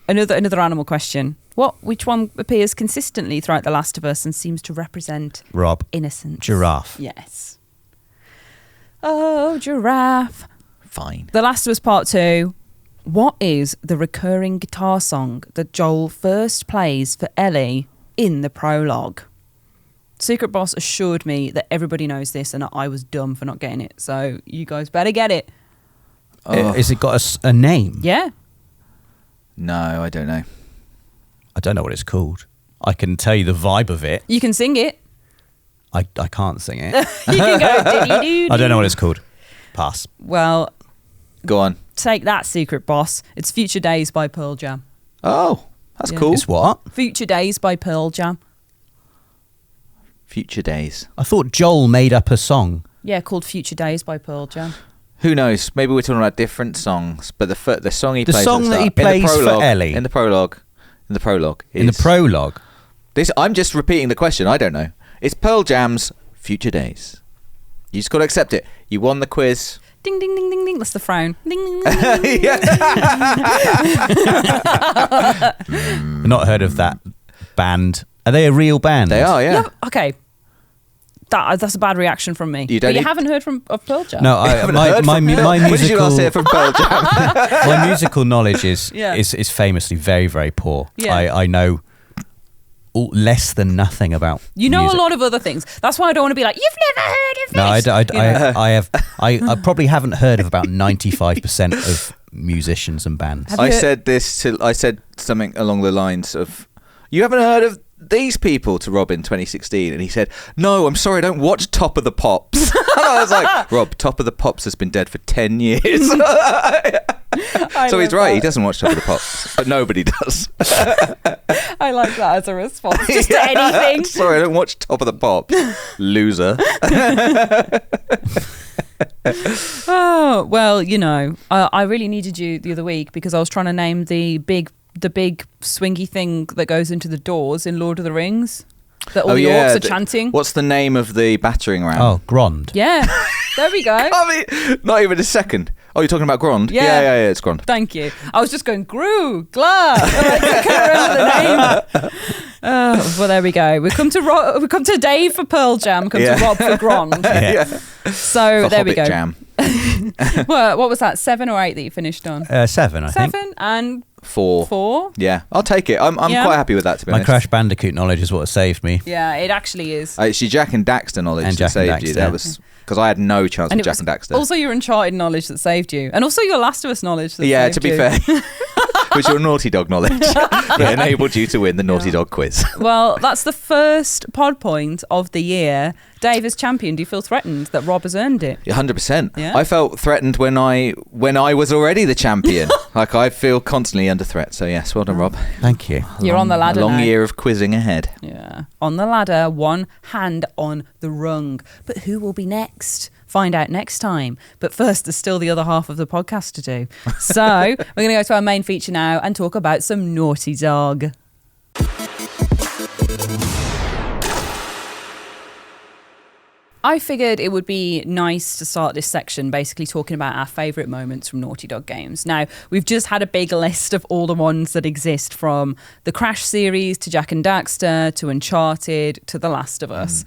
[SPEAKER 1] another animal question. Which one appears consistently throughout The Last of Us and seems to represent
[SPEAKER 3] Rob.
[SPEAKER 1] innocence?
[SPEAKER 3] Giraffe.
[SPEAKER 1] Yes. Oh, giraffe.
[SPEAKER 2] Fine.
[SPEAKER 1] The Last of Us Part 2. What is the recurring guitar song that Joel first plays for Ellie in the prologue? Secret Boss assured me that everybody knows this and I was dumb for not getting it. So you guys better get it.
[SPEAKER 2] Oh.
[SPEAKER 3] Has it got a name?
[SPEAKER 1] Yeah.
[SPEAKER 2] No, I don't know.
[SPEAKER 3] I don't know what it's called. I can tell you the vibe of it.
[SPEAKER 1] You can sing it.
[SPEAKER 3] I can't sing it.
[SPEAKER 1] You can go diddy-doo-doo.
[SPEAKER 3] I don't know what it's called. Pass.
[SPEAKER 1] Well,
[SPEAKER 2] Go on.
[SPEAKER 1] take that, Secret Boss. It's Future Days by Pearl Jam.
[SPEAKER 2] Oh, that's
[SPEAKER 1] Yeah.
[SPEAKER 2] cool.
[SPEAKER 3] It's what?
[SPEAKER 1] Future Days by Pearl Jam.
[SPEAKER 2] Future Days.
[SPEAKER 3] I thought Joel made up a song.
[SPEAKER 1] Yeah, called Future Days by Pearl Jam.
[SPEAKER 2] Who knows? Maybe we're talking about different songs, but the song he
[SPEAKER 3] The
[SPEAKER 2] plays.
[SPEAKER 3] song
[SPEAKER 2] at the
[SPEAKER 3] that he
[SPEAKER 2] start- in
[SPEAKER 3] plays
[SPEAKER 2] the
[SPEAKER 3] for
[SPEAKER 2] prologue,
[SPEAKER 3] Ellie.
[SPEAKER 2] In the prologue.
[SPEAKER 3] In the prologue.
[SPEAKER 2] This. I'm just repeating the question. I don't know. It's Pearl Jam's Future Days. You just got to accept it. You won the quiz.
[SPEAKER 1] Ding, ding, ding, ding, ding. That's the frown. Ding, ding, ding, ding, ding.
[SPEAKER 2] Yeah.
[SPEAKER 3] I've not heard of that band. Are they a real band?
[SPEAKER 2] They are, yeah.
[SPEAKER 1] Okay. That's a bad reaction from me.
[SPEAKER 2] You don't
[SPEAKER 1] But you
[SPEAKER 2] need-
[SPEAKER 1] haven't heard of Pearl Jam?
[SPEAKER 3] No,
[SPEAKER 2] Haven't
[SPEAKER 3] my
[SPEAKER 2] heard from Pearl-
[SPEAKER 3] my
[SPEAKER 2] When did you last
[SPEAKER 3] musical
[SPEAKER 2] hear from Pearl Jam?
[SPEAKER 3] my musical knowledge is
[SPEAKER 1] Yeah.
[SPEAKER 3] is famously very, very poor.
[SPEAKER 1] Yeah.
[SPEAKER 3] I know less than nothing about
[SPEAKER 1] You know
[SPEAKER 3] music.
[SPEAKER 1] a lot of other things. That's why I don't want to be like, you've never heard of this.
[SPEAKER 3] No,
[SPEAKER 1] You know?
[SPEAKER 3] I probably haven't heard of about 95% of musicians and bands.
[SPEAKER 1] Have you
[SPEAKER 2] I
[SPEAKER 1] heard-
[SPEAKER 2] said something along the lines of, "You haven't heard of these people" to Rob in 2016, and he said, "No, I'm sorry, I don't watch Top of the Pops." And I was like, "Rob, Top of the Pops has been dead for 10 years."
[SPEAKER 1] I
[SPEAKER 2] So he's
[SPEAKER 1] love
[SPEAKER 2] right. He
[SPEAKER 1] that.
[SPEAKER 2] doesn't watch Top of the Pops, but nobody does.
[SPEAKER 1] I like that as a response. Just to anything.
[SPEAKER 2] Sorry, I don't watch Top of the Pops. Loser.
[SPEAKER 1] Oh, well, you know, I really needed you the other week because I was trying to name the big swingy thing that goes into the doors in Lord of the Rings that all the orcs are chanting.
[SPEAKER 2] What's the name of the battering ram?
[SPEAKER 3] Oh, Grond.
[SPEAKER 1] Yeah, there we go.
[SPEAKER 2] I mean, not even a second. Oh, you're talking about Grond?
[SPEAKER 1] Yeah.
[SPEAKER 2] Yeah, it's Grond.
[SPEAKER 1] Thank you. I was just going, Gru, Gla. I can't remember the name. Well, there we go. We come to Dave for Pearl Jam. Come
[SPEAKER 2] Yeah.
[SPEAKER 1] to Rob for Grond.
[SPEAKER 3] Yeah.
[SPEAKER 1] So
[SPEAKER 2] The
[SPEAKER 1] there we
[SPEAKER 2] Hobbit
[SPEAKER 1] go.
[SPEAKER 2] Jam.
[SPEAKER 1] What was that? 7 or 8 that you finished on?
[SPEAKER 3] 7, I think.
[SPEAKER 1] 7 and
[SPEAKER 2] 4.
[SPEAKER 1] 4.
[SPEAKER 2] Yeah, I'll take it. I'm
[SPEAKER 1] Yeah.
[SPEAKER 2] quite happy with that, to be
[SPEAKER 3] My
[SPEAKER 2] honest.
[SPEAKER 3] Crash Bandicoot knowledge is what saved me.
[SPEAKER 1] Yeah, it actually is.
[SPEAKER 2] It's your Jack and Daxter knowledge
[SPEAKER 3] And
[SPEAKER 2] that
[SPEAKER 3] Jack and
[SPEAKER 2] saved you.
[SPEAKER 3] Daxter.
[SPEAKER 2] That was because I had no chance with Jack and Daxter.
[SPEAKER 1] also your Uncharted knowledge that saved you, and also your Last of Us knowledge. That
[SPEAKER 2] Yeah,
[SPEAKER 1] saved
[SPEAKER 2] to be
[SPEAKER 1] you.
[SPEAKER 2] fair. was your Naughty Dog knowledge that enabled you to win the Naughty Dog quiz.
[SPEAKER 1] Well, that's the first pod point of the year. Dave, as champion, do you feel threatened that Rob has earned it?
[SPEAKER 2] 100%.
[SPEAKER 1] Yeah?
[SPEAKER 2] I felt threatened when I was already the champion. Like, I feel constantly under threat. So yes, well done, Rob.
[SPEAKER 3] Thank you.
[SPEAKER 1] You're on the ladder
[SPEAKER 2] A long
[SPEAKER 1] now.
[SPEAKER 2] year of quizzing ahead.
[SPEAKER 1] Yeah. On the ladder, one hand on the rung. But who will be next? Find out next time. But first, there's still the other half of the podcast to do. So we're going to go to our main feature now and talk about some Naughty Dog. I figured it would be nice to start this section basically talking about our favourite moments from Naughty Dog games. Now, we've just had a big list of all the ones that exist, from the Crash series to Jak and Daxter to Uncharted to The Last of Us.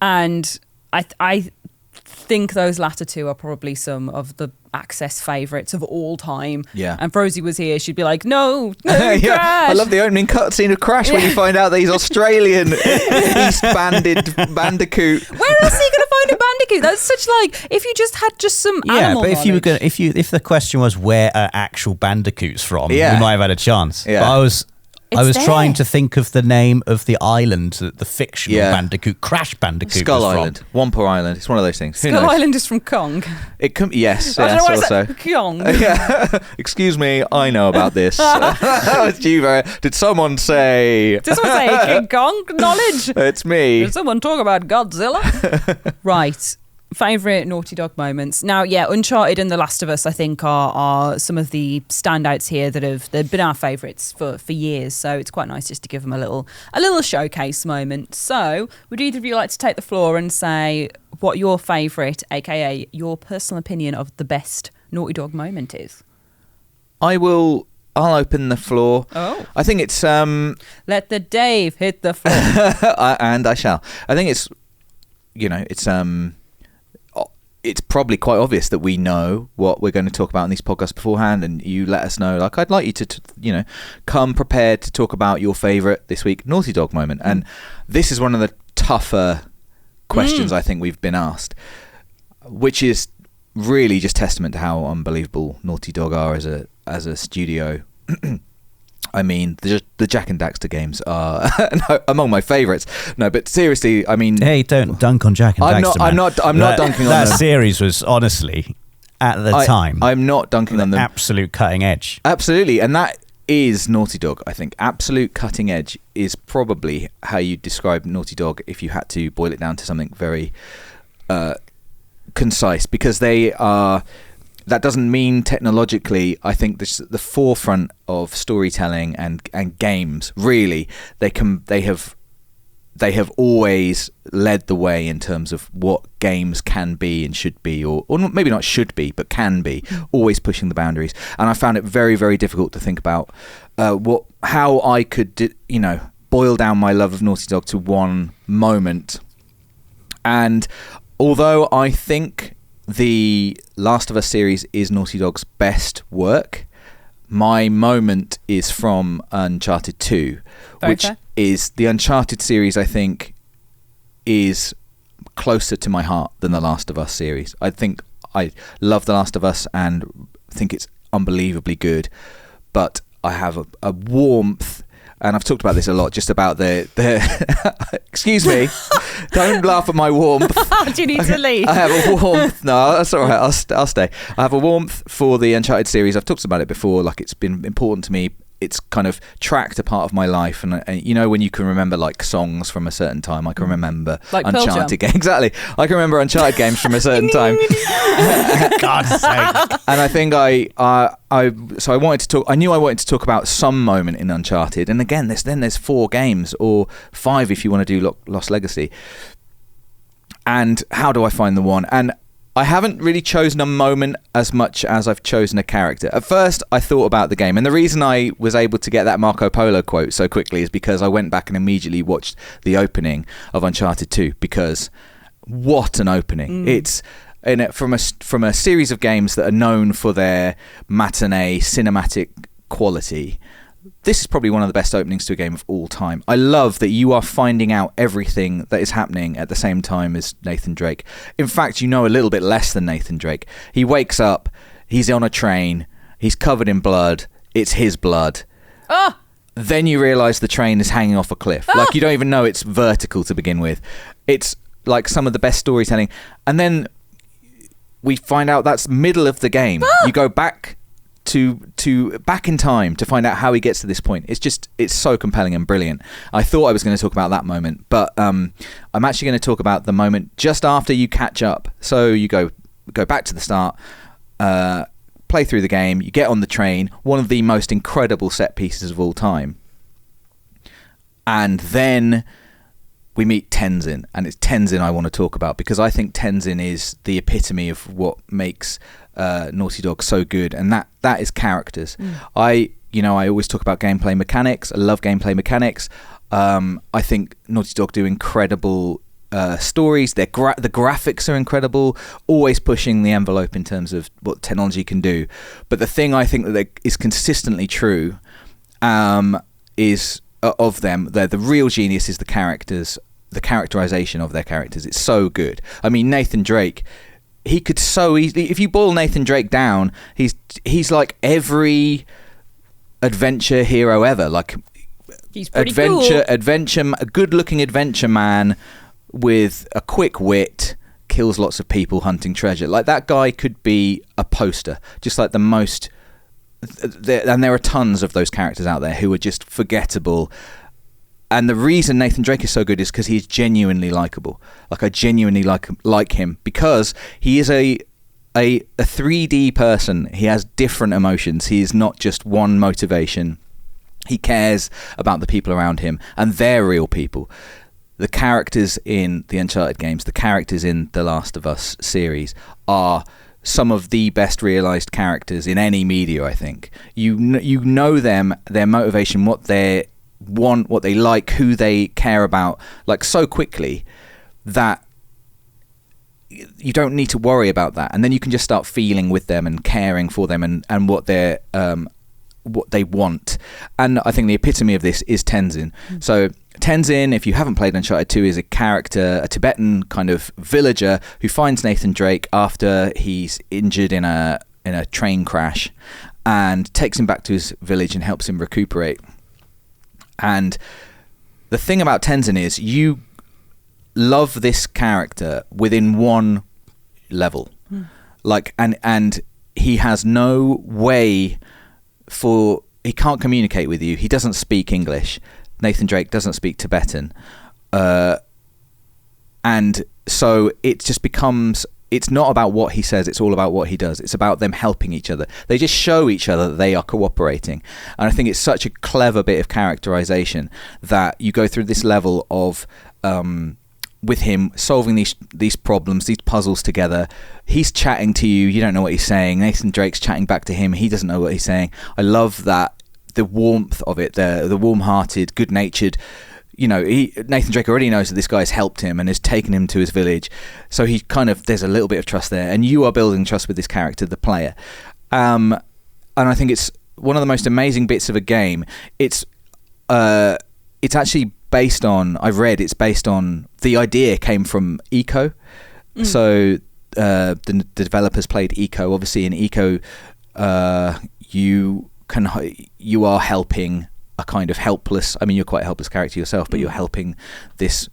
[SPEAKER 1] And I think those latter two are probably some of the Access favourites of all time.
[SPEAKER 2] Yeah.
[SPEAKER 1] And if Rosie was here, she'd be like, no,
[SPEAKER 2] Yeah,
[SPEAKER 1] Crash!
[SPEAKER 2] I love the opening cutscene of Crash when you find out that he's Australian East-banded Bandicoot.
[SPEAKER 1] Where else are you going to find a Bandicoot? That's such like, if you just had just some animal
[SPEAKER 3] but if you were
[SPEAKER 1] knowledge.
[SPEAKER 3] gonna, if the question was where are actual bandicoots from,
[SPEAKER 2] Yeah.
[SPEAKER 3] we might have had a chance.
[SPEAKER 2] Yeah.
[SPEAKER 3] But I was
[SPEAKER 1] there.
[SPEAKER 3] trying to think of the name of the island that the fictional
[SPEAKER 2] Yeah.
[SPEAKER 3] Bandicoot, Crash Bandicoot,
[SPEAKER 2] Skull
[SPEAKER 3] was
[SPEAKER 2] Island,
[SPEAKER 3] from.
[SPEAKER 2] Wampa Island. It's one of those things. Who
[SPEAKER 1] Skull
[SPEAKER 2] knows?
[SPEAKER 1] Island is from Kong.
[SPEAKER 2] It can. Yes.
[SPEAKER 1] I don't know
[SPEAKER 2] Yes.
[SPEAKER 1] why
[SPEAKER 2] Also.
[SPEAKER 1] it's Kong.
[SPEAKER 2] Yeah. Excuse me. I know about this. Did someone say?
[SPEAKER 1] Did someone say King Kong knowledge?
[SPEAKER 2] It's me.
[SPEAKER 1] Did someone talk about Godzilla? Right. Favourite Naughty Dog moments. Now, yeah, Uncharted and The Last of Us, I think, are some of the standouts here they've been our favourites for years. So it's quite nice just to give them a little showcase moment. So would either of you like to take the floor and say what your favourite, aka your personal opinion of the best Naughty Dog moment is?
[SPEAKER 2] I'll open the floor.
[SPEAKER 1] Oh.
[SPEAKER 2] I think it's
[SPEAKER 1] Let the Dave hit the floor.
[SPEAKER 2] and I shall. I think it's it's probably quite obvious that we know what we're going to talk about in these podcasts beforehand, and you let us know. Like, I'd like you to come prepared to talk about your favourite this week Naughty Dog moment. And this is one of the tougher questions I think we've been asked, which is really just testament to how unbelievable Naughty Dog are as a studio. I mean, the Jak and Daxter games are among my favourites. No, but seriously, I mean,
[SPEAKER 3] Hey, don't dunk on Jak and Daxter, man.
[SPEAKER 2] I'm not dunking on
[SPEAKER 3] that
[SPEAKER 2] them.
[SPEAKER 3] series was honestly, at the time,
[SPEAKER 2] I'm not dunking on them.
[SPEAKER 3] absolute cutting edge.
[SPEAKER 2] Absolutely, and that is Naughty Dog. I think absolute cutting edge is probably how you describe Naughty Dog if you had to boil it down to something very concise, because they are. That doesn't mean technologically. I think the forefront of storytelling and games. Really, they have always led the way in terms of what games can be and should be, or maybe not should be, but can be. Always pushing the boundaries. And I found it very, very difficult to think about how I could boil down my love of Naughty Dog to one moment. And although I think the Last of Us series is Naughty Dog's best work, my moment is from Uncharted 2, which is the Uncharted series. I think is closer to my heart than the Last of Us series. I think I love the Last of Us and think it's unbelievably good, but I have a warmth. And I've talked about this a lot, just about the excuse me, don't laugh at my warmth.
[SPEAKER 1] Do you need to leave?
[SPEAKER 2] I have a warmth. No, that's all right. I'll stay. I have a warmth for the Uncharted series. I've talked about it before. Like, it's been important to me. It's kind of tracked a part of my life, and when you can remember like songs from a certain time, I can remember
[SPEAKER 1] like
[SPEAKER 2] Uncharted games. Exactly, I can remember Uncharted games from a certain time.
[SPEAKER 3] God's sake!
[SPEAKER 2] And I think so I wanted to talk. I knew I wanted to talk about some moment in Uncharted, and again, there's 4 games, or 5 if you want to do Lost Legacy. And how do I find the one? And I haven't really chosen a moment as much as I've chosen a character. At first, I thought about the game. And the reason I was able to get that Marco Polo quote so quickly is because I went back and immediately watched the opening of Uncharted 2. Because what an opening. It's from a series of games that are known for their matinee cinematic quality. This is probably one of the best openings to a game of all time. I love that you are finding out everything that is happening at the same time as Nathan Drake. In fact, you know a little bit less than Nathan Drake. He wakes up, he's on a train, he's covered in blood, it's his blood.
[SPEAKER 1] Oh!
[SPEAKER 2] Then you realise the train is hanging off a cliff. Like, you don't even know it's vertical to begin with. It's like some of the best storytelling. And then we find out that's middle of the game. You go back back in time to find out how he gets to this point. It's so compelling and brilliant. I thought I was going to talk about that moment, but I'm actually going to talk about the moment just after you catch up. So you go back to the start, play through the game, you get on the train, one of the most incredible set pieces of all time. And then we meet Tenzin, and it's Tenzin I want to talk about, because I think Tenzin is the epitome of what makes Naughty Dog so good, and that is characters. I always talk about gameplay mechanics. I love gameplay mechanics. I think Naughty Dog do incredible stories. The graphics are incredible, always pushing the envelope in terms of what technology can do. But the thing I think that is consistently true is of them, the real genius is the characters, the characterization of their characters. It's so good. I mean, Nathan Drake, he could so easily, if you boil Nathan Drake down, he's like every adventure hero ever. Like,
[SPEAKER 1] he's pretty cool.
[SPEAKER 2] A good-looking adventure man with a quick wit, kills lots of people hunting treasure. Like, that guy could be a poster, just like the most. And there are tons of those characters out there who are just forgettable. And the reason Nathan Drake is so good is because he's genuinely likable. Like, I genuinely like him because he is a 3D person. He has different emotions. He is not just one motivation. He cares about the people around him, and they're real people. The characters in the Uncharted games, the characters in the Last of Us series are some of the best realized characters in any media, I think. You know them, their motivation, what they want, what they like, who they care about, like, so quickly that you don't need to worry about that. And then you can just start feeling with them and caring for them and what they're what they want. And I think the epitome of this is Tenzin. So Tenzin, if you haven't played Uncharted 2, is a character, a Tibetan kind of villager who finds Nathan Drake after he's injured in a train crash, and takes him back to his village and helps him recuperate. And the thing about Tenzin is you love this character within one level. Like, and he has no way he can't communicate with you. He doesn't speak English. Nathan Drake doesn't speak Tibetan. And so it just becomes, it's not about what he says, it's all about what he does. It's about them helping each other. They just show each other that they are cooperating. And I think it's such a clever bit of characterization that you go through this level of with him solving these problems, these puzzles together. He's chatting to you, you don't know what he's saying. Nathan Drake's chatting back to him, he doesn't know what he's saying. I love that, the warmth of it, the warm-hearted, good-natured. Nathan Drake already knows that this guy's helped him and has taken him to his village, so he there's a little bit of trust there, and you are building trust with this character, the player. And I think it's one of the most amazing bits of a game. It's actually based on, it's based on, the idea came from Eco. So the developers played Eco. Obviously in Eco, you are helping a kind of helpless, I mean, you're quite a helpless character yourself, but you're helping this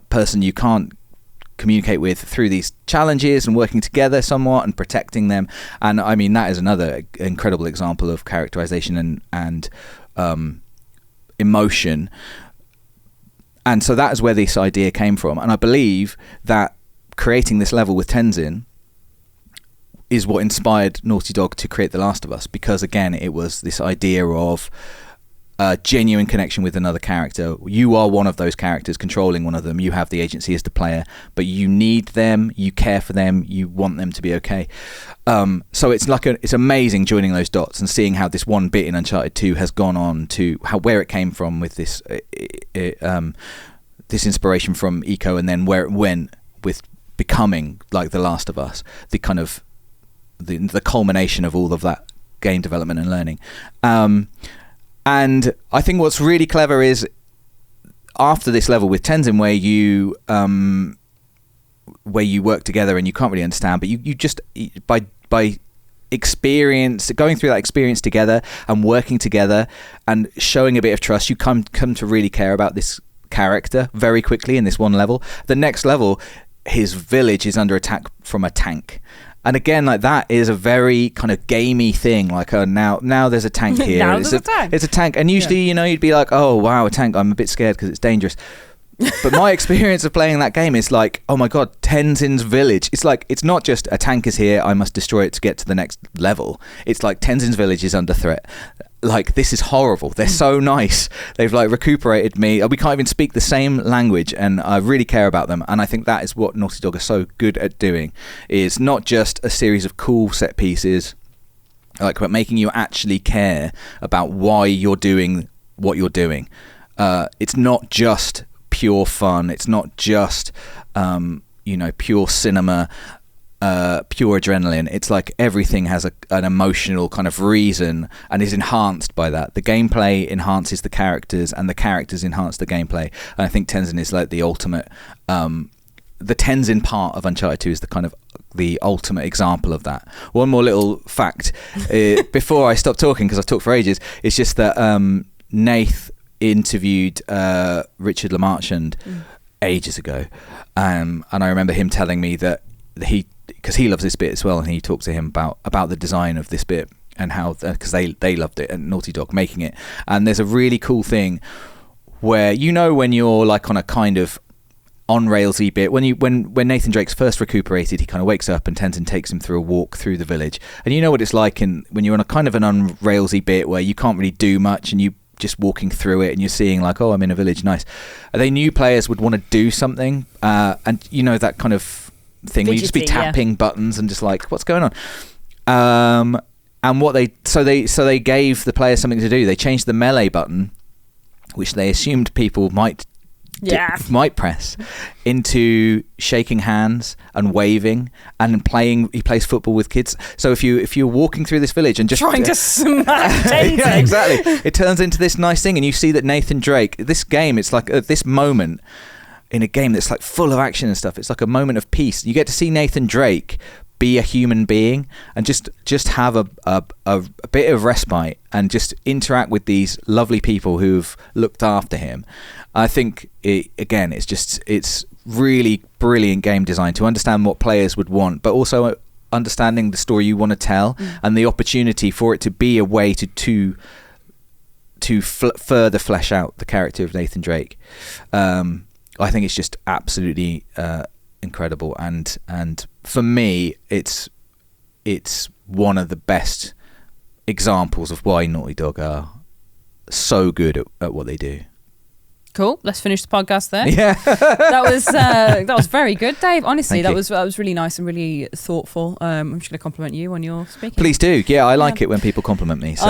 [SPEAKER 2] person you can't communicate with through these challenges, and working together somewhat and protecting them. And I mean, that is another incredible example of characterization and emotion. And so that is where this idea came from. And I believe that creating this level with Tenzin is what inspired Naughty Dog to create The Last of Us, because again, it was this idea of a genuine connection with another character. You are one of those characters, controlling one of them. You have the agency as the player, but you need them, you care for them, you want them to be okay. So it's amazing joining those dots and seeing how this one bit in Uncharted 2 has gone on to where it came from with this this inspiration from Eco, and then where it went with becoming like The Last of Us, the kind of the culmination of all of that game development and learning. And I think what's really clever is after this level with Tenzin, where you work together and you can't really understand, but you just by going through that experience together and working together and showing a bit of trust, you come to really care about this character very quickly in this one level. The next level, his village is under attack from a tank. And again, like that is a very kind of gamey thing. Like, now there's a tank here.
[SPEAKER 1] Now there's a tank.
[SPEAKER 2] It's a tank. And usually, you'd be like, oh, wow, a tank. I'm a bit scared because it's dangerous. But my experience of playing that game is like, oh my God, Tenzin's village. It's like, it's not just a tank is here, I must destroy it to get to the next level. It's like Tenzin's village is under threat. Like, this is horrible. They're so nice. They've like recuperated me. We can't even speak the same language, and I really care about them. And I think that is what Naughty Dog are so good at doing, is not just a series of cool set pieces, but making you actually care about why you're doing what you're doing. It's not just pure fun. It's not just pure cinema, pure adrenaline. It's like everything has an emotional kind of reason and is enhanced by that. The gameplay enhances the characters, and the characters enhance the gameplay. And I think Tenzin is like the ultimate. The Tenzin part of Uncharted 2 is the kind of the ultimate example of that. One more little fact before I stop talking, because I've talked for ages. It's just that Nath interviewed Richard LaMarchand ages ago, and I remember him telling me that because he loves this bit as well, and he talked to him about the design of this bit and how, because they loved it and Naughty Dog making it. And there's a really cool thing where, when you're like on a kind of on railsy bit, when Nathan Drake's first recuperated, he kind of wakes up and Tenzin takes him through a walk through the village, and you know what it's like when you're on a kind of an on railsy bit where you can't really do much and you just walking through it and you're seeing like, oh, I'm in a village, nice. They knew players would want to do something, and that kind of thing where you just be tapping buttons and just like, what's going on? And what they gave the players something to do. They changed the melee button, which they assumed people might press, into shaking hands and waving and playing. He plays football with kids. So if you're walking through this village and just
[SPEAKER 1] trying to smack Tenzin,
[SPEAKER 2] yeah, exactly, it turns into this nice thing, and you see that Nathan Drake. This game, it's like this moment in a game that's like full of action and stuff. It's like a moment of peace. You get to see Nathan Drake be a human being and just have a bit of respite and just interact with these lovely people who've looked after him. I think it's really brilliant game design to understand what players would want, but also understanding the story you want to tell and the opportunity for it to be a way to further flesh out the character of Nathan Drake. I think it's just absolutely incredible, and for me, it's one of the best examples of why Naughty Dog are so good at what they do.
[SPEAKER 1] Cool. Let's finish the podcast there.
[SPEAKER 2] Yeah,
[SPEAKER 1] that was very good, Dave. Honestly,
[SPEAKER 2] Thank
[SPEAKER 1] that was really nice and really thoughtful. I'm just going to compliment you on your speaking.
[SPEAKER 2] Please do. Yeah, I like it when people compliment me. So,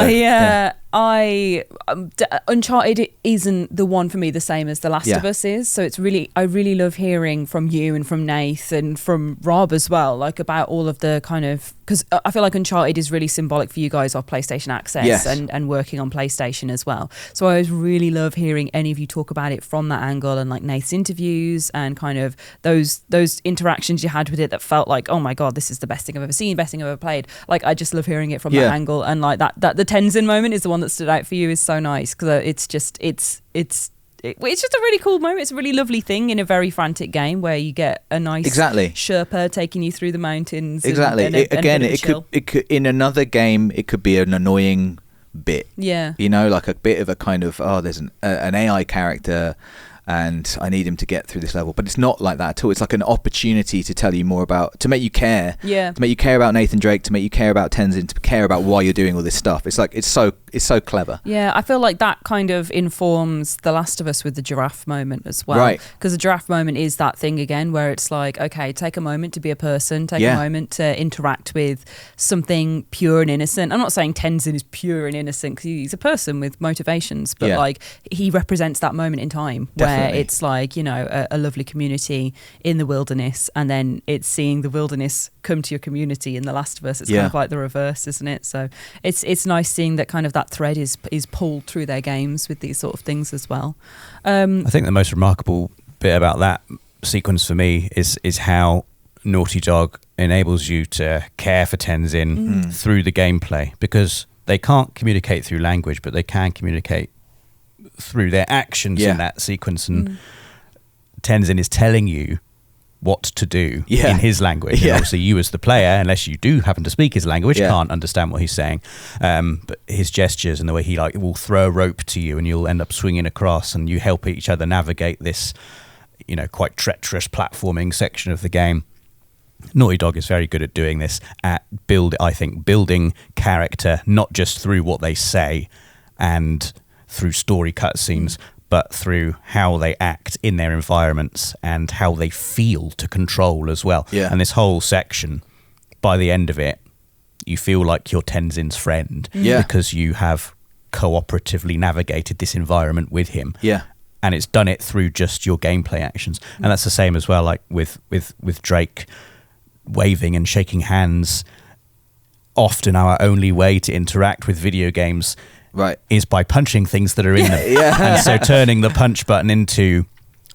[SPEAKER 1] Uncharted isn't the one for me the same as The Last of Us is. So I really love hearing from you and from Nath and from Rob as well, like about all of the kind of, because I feel like Uncharted is really symbolic for you guys of PlayStation Access and working on PlayStation as well. So I always really love hearing any of you talk about it from that angle, and like Nath's interviews and kind of those interactions you had with it that felt like, oh my God, this is the best thing I've ever seen, best thing I've ever played. Like, I just love hearing it from that angle, and like that the Tenzin moment is the one that stood out for you is so nice, because it's just a really cool moment. It's a really lovely thing in a very frantic game where you get a nice Sherpa taking you through the mountains.
[SPEAKER 2] Exactly. It could in another game it could be an annoying bit. Yeah. Like a bit of a kind of, there's an AI character and I need him to get through this level. But it's not like that at all. It's like an opportunity to tell you more about, to make you care. Yeah. To make you care about Nathan Drake, to make you care about Tenzin, to care about why you're doing all this stuff. It's like, it's so clever.
[SPEAKER 1] Yeah, I feel like that kind of informs The Last of Us with the giraffe moment as well. Right. Because the giraffe moment is that thing again where it's like, okay, take a moment to be a person, take a moment to interact with something pure and innocent. I'm not saying Tenzin is pure and innocent because he's a person with motivations, but like he represents that moment in time where it's like, a lovely community in the wilderness, and then it's seeing the wilderness come to your community in The Last of Us. It's kind of like the reverse, isn't it? So it's nice seeing that kind of that thread is pulled through their games with these sort of things as well.
[SPEAKER 3] I think the most remarkable bit about that sequence for me is how Naughty Dog enables you to care for Tenzin through the gameplay, because they can't communicate through language, but they can communicate through their actions in that sequence. And Tenzin is telling you what to do in his language. And obviously you as the player, unless you do happen to speak his language, can't understand what he's saying. But his gestures and the way he will throw a rope to you and you'll end up swinging across, and you help each other navigate this, quite treacherous platforming section of the game. Naughty Dog is very good at doing this, at building character, not just through what they say and through story cutscenes, but through how they act in their environments and how they feel to control as well. Yeah. And this whole section, by the end of it, you feel like you're Tenzin's friend because you have cooperatively navigated this environment with him. Yeah. And it's done it through just your gameplay actions. And that's the same as well, like with Drake. Waving and shaking hands, often our only way to interact with video games is by punching things that are in them. And so turning the punch button into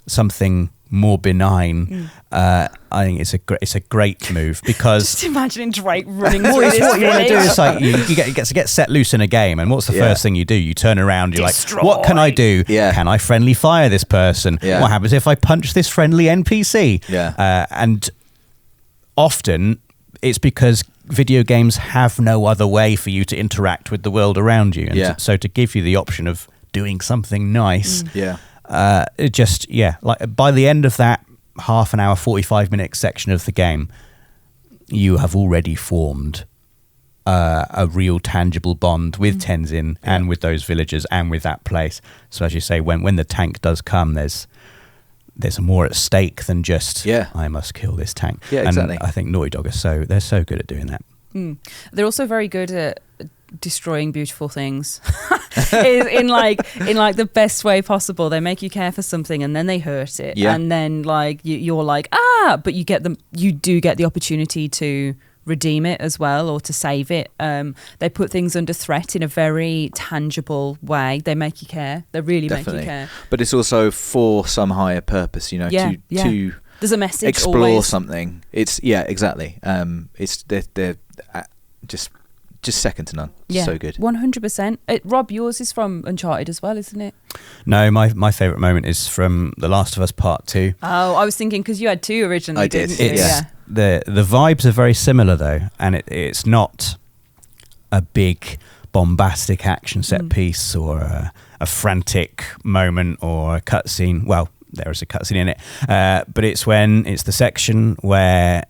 [SPEAKER 3] something more benign, I think it's a great move, because
[SPEAKER 1] just imagining Drake running through this
[SPEAKER 3] what you want to do
[SPEAKER 1] village.
[SPEAKER 3] is like you get to get set loose in a game, and what's the first thing you do? You turn around, you're
[SPEAKER 1] Destroy.
[SPEAKER 3] like, what can I do? Can I friendly fire this person? What happens if I punch this friendly NPC? And often it's because video games have no other way for you to interact with the world around you. And so to give you the option of doing something nice, it just, like by the end of that half an hour, 45-minute section of the game, you have already formed a real tangible bond with Tenzin and with those villagers and with that place. So as you say, when the tank does come, there's more at stake than just I must kill this tank. Yeah, exactly. And I think Naughty Dog they're so good at doing that.
[SPEAKER 1] They're also very good at destroying beautiful things in the best way possible. They make you care for something and then they hurt it, and then you're like, but you do get the opportunity to redeem it as well, or to save it. They put things under threat in a very tangible way. They make you care. They really make you care.
[SPEAKER 2] But it's also for some higher purpose, to
[SPEAKER 1] there's a message.
[SPEAKER 2] Explore
[SPEAKER 1] always.
[SPEAKER 2] Something. It's exactly. It's they're just second to none. So good.
[SPEAKER 1] 100%. Rob, yours is from Uncharted as well, isn't it?
[SPEAKER 3] No, my favourite moment is from The Last of Us Part 2.
[SPEAKER 1] Oh, I was thinking because you had two originally.
[SPEAKER 2] I did.
[SPEAKER 3] The vibes are very similar though, and it's not a big bombastic action set piece or a frantic moment or a cutscene. Well, there is a cutscene in it, but it's the section where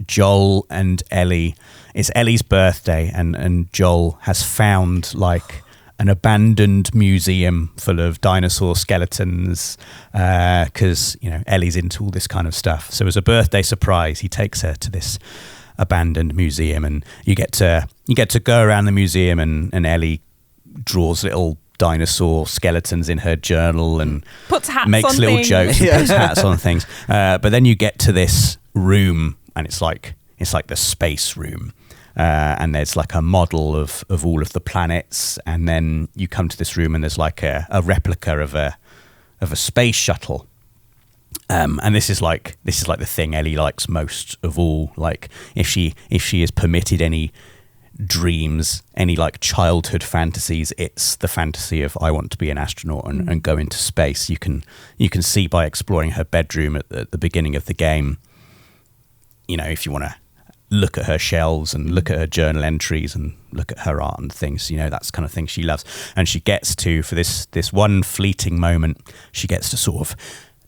[SPEAKER 3] Joel and Ellie, it's Ellie's birthday, and Joel has found like an abandoned museum full of dinosaur skeletons, because Ellie's into all this kind of stuff. So as a birthday surprise, he takes her to this abandoned museum, and you get to go around the museum, and Ellie draws little dinosaur skeletons in her journal and makes little jokes and puts hats on things. But then you get to this room, and it's like the space room. And there's like a model of all of the planets, and then you come to this room and there's like a replica of a space shuttle. And this is like the thing Ellie likes most of all. Like if she is permitted any dreams, any like childhood fantasies, it's the fantasy of I want to be an astronaut and go into space. You can see by exploring her bedroom at the beginning of the game, if you want to look at her shelves and look at her journal entries and look at her art and things, that's the kind of thing she loves. And she gets to, for this one fleeting moment, she gets to sort of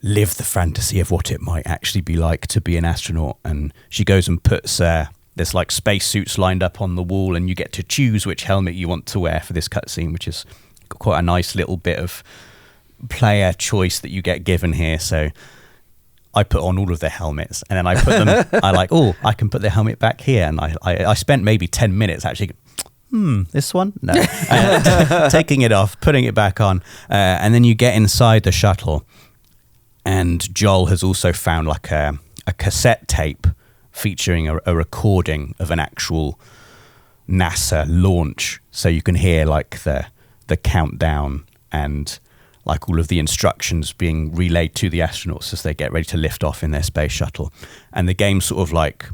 [SPEAKER 3] live the fantasy of what it might actually be like to be an astronaut. And she goes and puts there's like spacesuits lined up on the wall, and you get to choose which helmet you want to wear for this cutscene, which is quite a nice little bit of player choice that you get given here. So I put on all of their helmets, and then I put them, I can put the helmet back here. And I spent maybe 10 minutes actually, this one? No. Taking it off, putting it back on. And then you get inside the shuttle, and Joel has also found like a cassette tape featuring a recording of an actual NASA launch. So you can hear like the countdown and like all of the instructions being relayed to the astronauts as they get ready to lift off in their space shuttle. And the game sort of like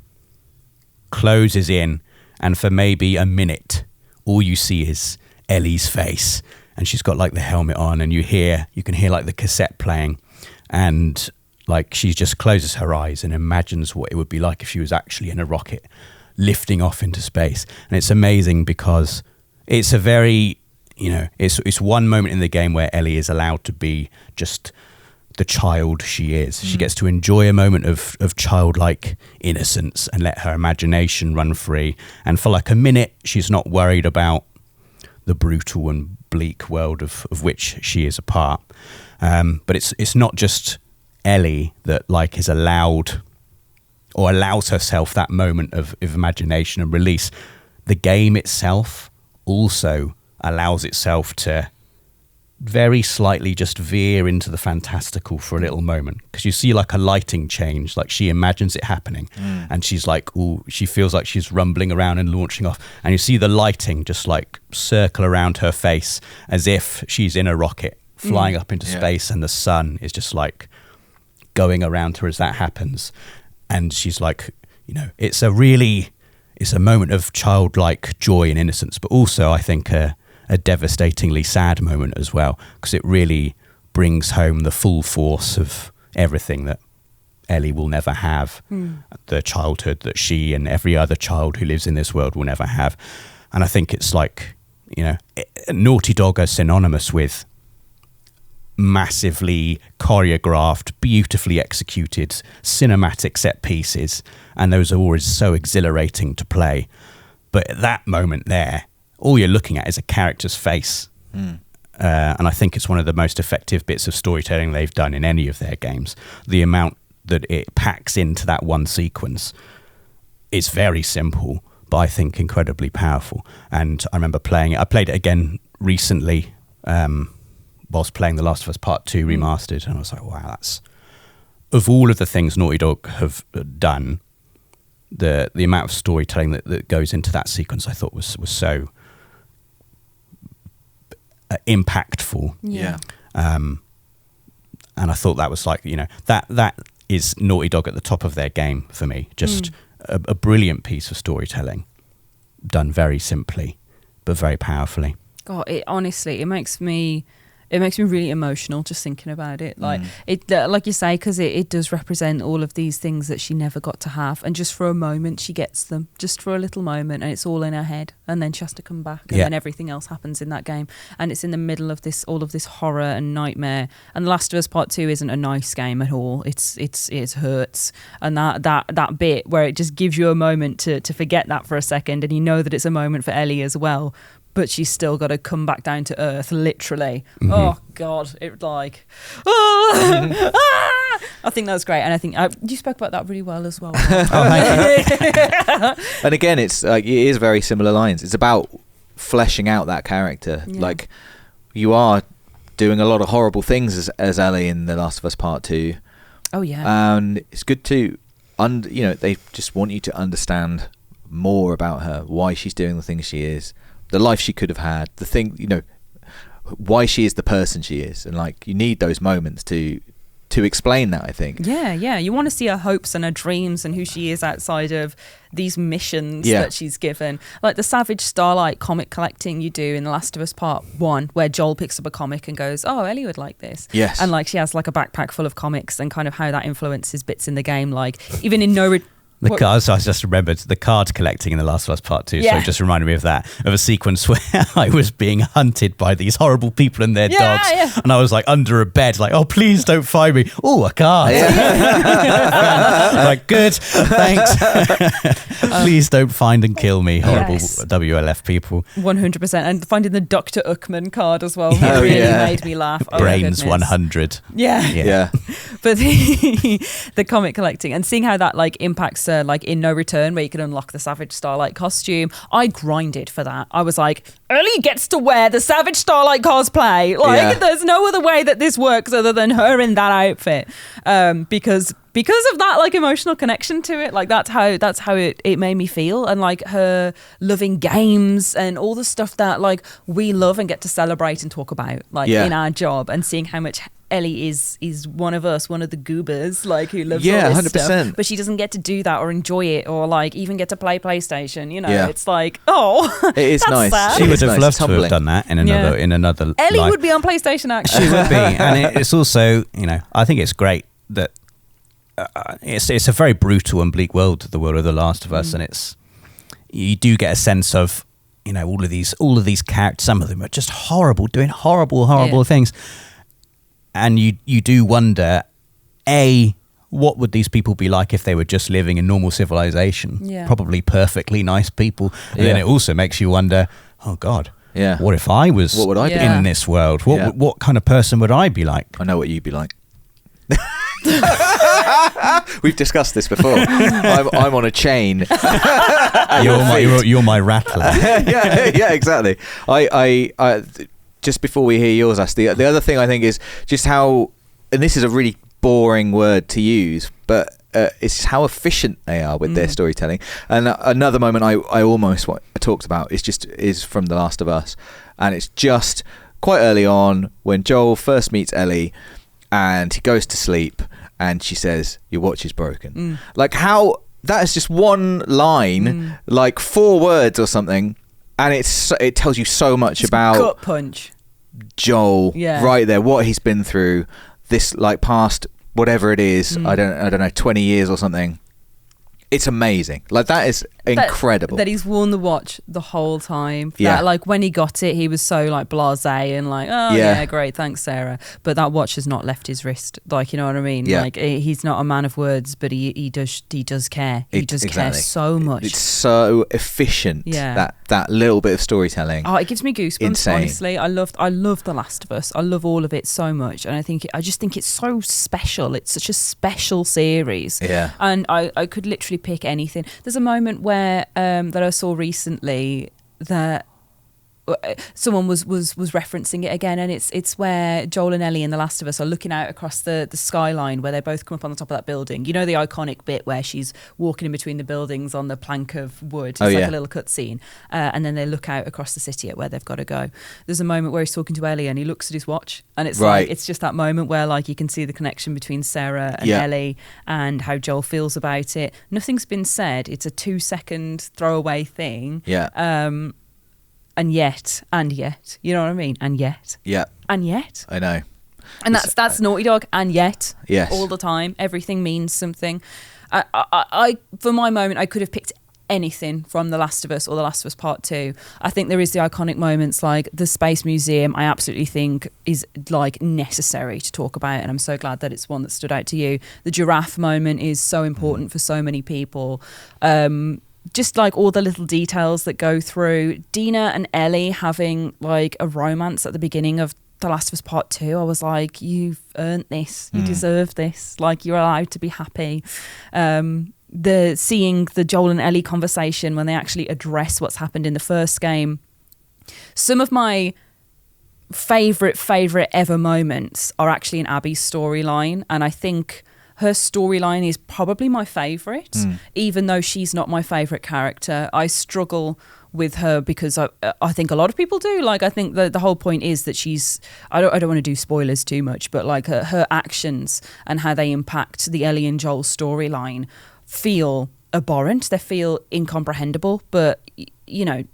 [SPEAKER 3] closes in, and for maybe a minute, all you see is Ellie's face, and she's got like the helmet on, and you can hear like the cassette playing, and like she just closes her eyes and imagines what it would be like if she was actually in a rocket lifting off into space. And it's amazing because it's a very, it's one moment in the game where Ellie is allowed to be just the child she is. She gets to enjoy a moment of childlike innocence and let her imagination run free. And for like a minute, she's not worried about the brutal and bleak world of which she is a part. But it's not just Ellie that like is allowed or allows herself that moment of imagination and release. The game itself also allows itself to very slightly just veer into the fantastical for a little moment, because you see like a lighting change, like she imagines it happening and she's like, ooh, she feels like she's rumbling around and launching off, and you see the lighting just like circle around her face as if she's in a rocket flying up into space, and the sun is just like going around her as that happens. And she's like, it's a moment of childlike joy and innocence, but also I think a devastatingly sad moment as well, because it really brings home the full force of everything that Ellie will never have, the childhood that she and every other child who lives in this world will never have. And I think it's like, Naughty Dog are synonymous with massively choreographed, beautifully executed cinematic set pieces, and those are always so exhilarating to play. But at that moment there, all you're looking at is a character's face. And I think it's one of the most effective bits of storytelling they've done in any of their games. The amount that it packs into that one sequence is very simple, but I think incredibly powerful. And I remember playing it. I played it again recently whilst playing The Last of Us Part 2 Remastered, and I was like, wow, that's... Of all of the things Naughty Dog have done, the amount of storytelling that goes into that sequence I thought was so impactful. And I thought that was like, that is Naughty Dog at the top of their game for me. Just a brilliant piece of storytelling done very simply but very powerfully.
[SPEAKER 1] God, it makes me really emotional just thinking about it. Like like you say, because it does represent all of these things that she never got to have, and just for a moment she gets them, just for a little moment, and it's all in her head, and then she has to come back, and then everything else happens in that game, and it's in the middle of all of this horror and nightmare. And The Last of Us Part 2 isn't a nice game at all. It hurts, and that bit where it just gives you a moment to forget that for a second, and you know that it's a moment for Ellie as well, but she's still got to come back down to earth, literally. Oh God, it like, I think that was great, and I think you spoke about that really well as well.
[SPEAKER 2] And again, it's like, it is very similar lines. It's about fleshing out that character. Like, you are doing a lot of horrible things as Ellie in The Last of Us Part 2.
[SPEAKER 1] Oh yeah.
[SPEAKER 2] And it's good to, they just want you to understand more about her, why she's doing the things she is, the life she could have had, the thing, why she is the person she is. And like, you need those moments to explain that, I think. Yeah.
[SPEAKER 1] You want to see her hopes and her dreams and who she is outside of these missions that she's given. Like the Savage Starlight comic collecting you do in The Last of Us Part 1, where Joel picks up a comic and goes, oh, Ellie would like this.
[SPEAKER 2] Yes.
[SPEAKER 1] And like, she has like a backpack full of comics, and kind of how that influences bits in the game. Like, even in
[SPEAKER 3] The cards, I just remembered the card collecting in The Last of Us Part 2, so it just reminded me of that, of a sequence where I was being hunted by these horrible people and their dogs, and I was like under a bed, like, oh, please don't find me. Oh, a card. Like, good, thanks. Please don't find and kill me, horrible WLF people.
[SPEAKER 1] 100%. And finding the Dr. Uckman card as well really made me laugh.
[SPEAKER 3] Brains 100.
[SPEAKER 1] Yeah.
[SPEAKER 2] Yeah.
[SPEAKER 1] But the comic collecting and seeing how that like impacts like in No Return where you can unlock the Savage Starlight costume. I grinded for that. I was like, Ellie gets to wear the Savage Starlight cosplay. Like there's no other way that this works other than her in that outfit. Because of that like emotional connection to it, like that's how it made me feel. And like her loving games and all the stuff that like we love and get to celebrate and talk about like in our job, and seeing how much Ellie is one of us, one of the goobers, like who loves all this
[SPEAKER 2] 100%.
[SPEAKER 1] stuff, but she doesn't get to do that or enjoy it or like even get to play PlayStation. You know, it's like, it
[SPEAKER 2] is
[SPEAKER 1] that's
[SPEAKER 2] nice.
[SPEAKER 1] sad.
[SPEAKER 3] She would have loved to
[SPEAKER 2] humbling.
[SPEAKER 3] have done that in another.
[SPEAKER 1] Ellie
[SPEAKER 3] life.
[SPEAKER 1] would be on PlayStation actually.
[SPEAKER 3] She would be, and it's also, you know, I think it's great that it's a very brutal and bleak world, the world of The Last of Us, and you do get a sense of, you know, all of these characters. Some of them are just horrible, doing horrible things. And you do wonder, what would these people be like if they were just living in normal civilization?
[SPEAKER 1] Yeah.
[SPEAKER 3] Probably perfectly nice people. And then it also makes you wonder, oh God, what if I was
[SPEAKER 2] what would I be
[SPEAKER 3] in this world? What kind of person would I be like?
[SPEAKER 2] I know what you'd be like. We've discussed this before. I'm on a chain.
[SPEAKER 3] You're my rattler.
[SPEAKER 2] yeah, exactly. I just before we hear yours, Ash, the other thing I think is just how, and this is a really boring word to use, but it's how efficient they are with their storytelling. And another moment I almost talked about is from The Last of Us, and it's just quite early on when Joel first meets Ellie, and he goes to sleep, and she says, "Your watch is broken." Like how that is just one line, like 4 words or something. And it tells you so much about
[SPEAKER 1] gut punch.
[SPEAKER 2] Joel right there, what he's been through, this like past whatever it is, I don't know, 20 years or something. It's amazing. Like that is incredible.
[SPEAKER 1] That he's worn the watch the whole time.
[SPEAKER 2] Yeah.
[SPEAKER 1] That, like when he got it, he was so like blasé and like, oh yeah, great, thanks Sarah. But that watch has not left his wrist. Like, you know what I mean?
[SPEAKER 2] Yeah.
[SPEAKER 1] Like he's not a man of words, but he does care. He does care so much.
[SPEAKER 2] It's so efficient.
[SPEAKER 1] Yeah.
[SPEAKER 2] That little bit of storytelling.
[SPEAKER 1] Oh, it gives me goosebumps.
[SPEAKER 2] Insane.
[SPEAKER 1] Honestly, I love The Last of Us. I love all of it so much, and I just think it's so special. It's such a special series.
[SPEAKER 2] Yeah.
[SPEAKER 1] And I could literally pick anything. There's a moment where that I saw recently that someone was referencing it again, and it's where Joel and Ellie in The Last of Us are looking out across the skyline where they both come up on the top of that building. You know the iconic bit where she's walking in between the buildings on the plank of wood. It's like a little cutscene, and then they look out across the city at where they've got to go. There's a moment where he's talking to Ellie and he looks at his watch, and it's like it's just that moment where like you can see the connection between Sarah and Ellie and how Joel feels about it. Nothing's been said. It's a 2-second throwaway thing. And yet, you know what I mean? And yet.
[SPEAKER 2] I know.
[SPEAKER 1] And that's Naughty Dog. And yet,
[SPEAKER 2] yes,
[SPEAKER 1] all the time, everything means something. I for my moment, I could have picked anything from The Last of Us or The Last of Us Part 2. I think there is the iconic moments like the Space Museum. I absolutely think is like necessary to talk about, and I'm so glad that it's one that stood out to you. The giraffe moment is so important for so many people. Just like all the little details that go through Dina and Ellie having like a romance at the beginning of The Last of Us Part 2. I was like, you've earned this. You deserve this. Like, you're allowed to be happy. Seeing the Joel and Ellie conversation when they actually address what's happened in the first game. Some of my favorite ever moments are actually in Abby's storyline, and I think her storyline is probably my favourite, even though she's not my favourite character. I struggle with her because I think a lot of people do. Like, I think the whole point is that she's... I don't want to do spoilers too much, but like her actions and how they impact the Ellie and Joel storyline feel abhorrent. They feel incomprehensible, but, you know,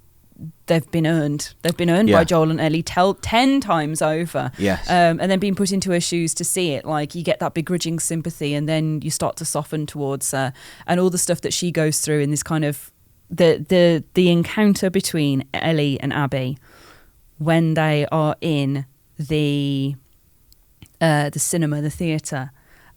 [SPEAKER 1] they've been earned by Joel and Ellie 10 times over.
[SPEAKER 2] Yes.
[SPEAKER 1] And then being put into her shoes to see it, like you get that begrudging sympathy, and then you start to soften towards her, and all the stuff that she goes through in this kind of the encounter between Ellie and Abby when they are in the cinema, the theatre,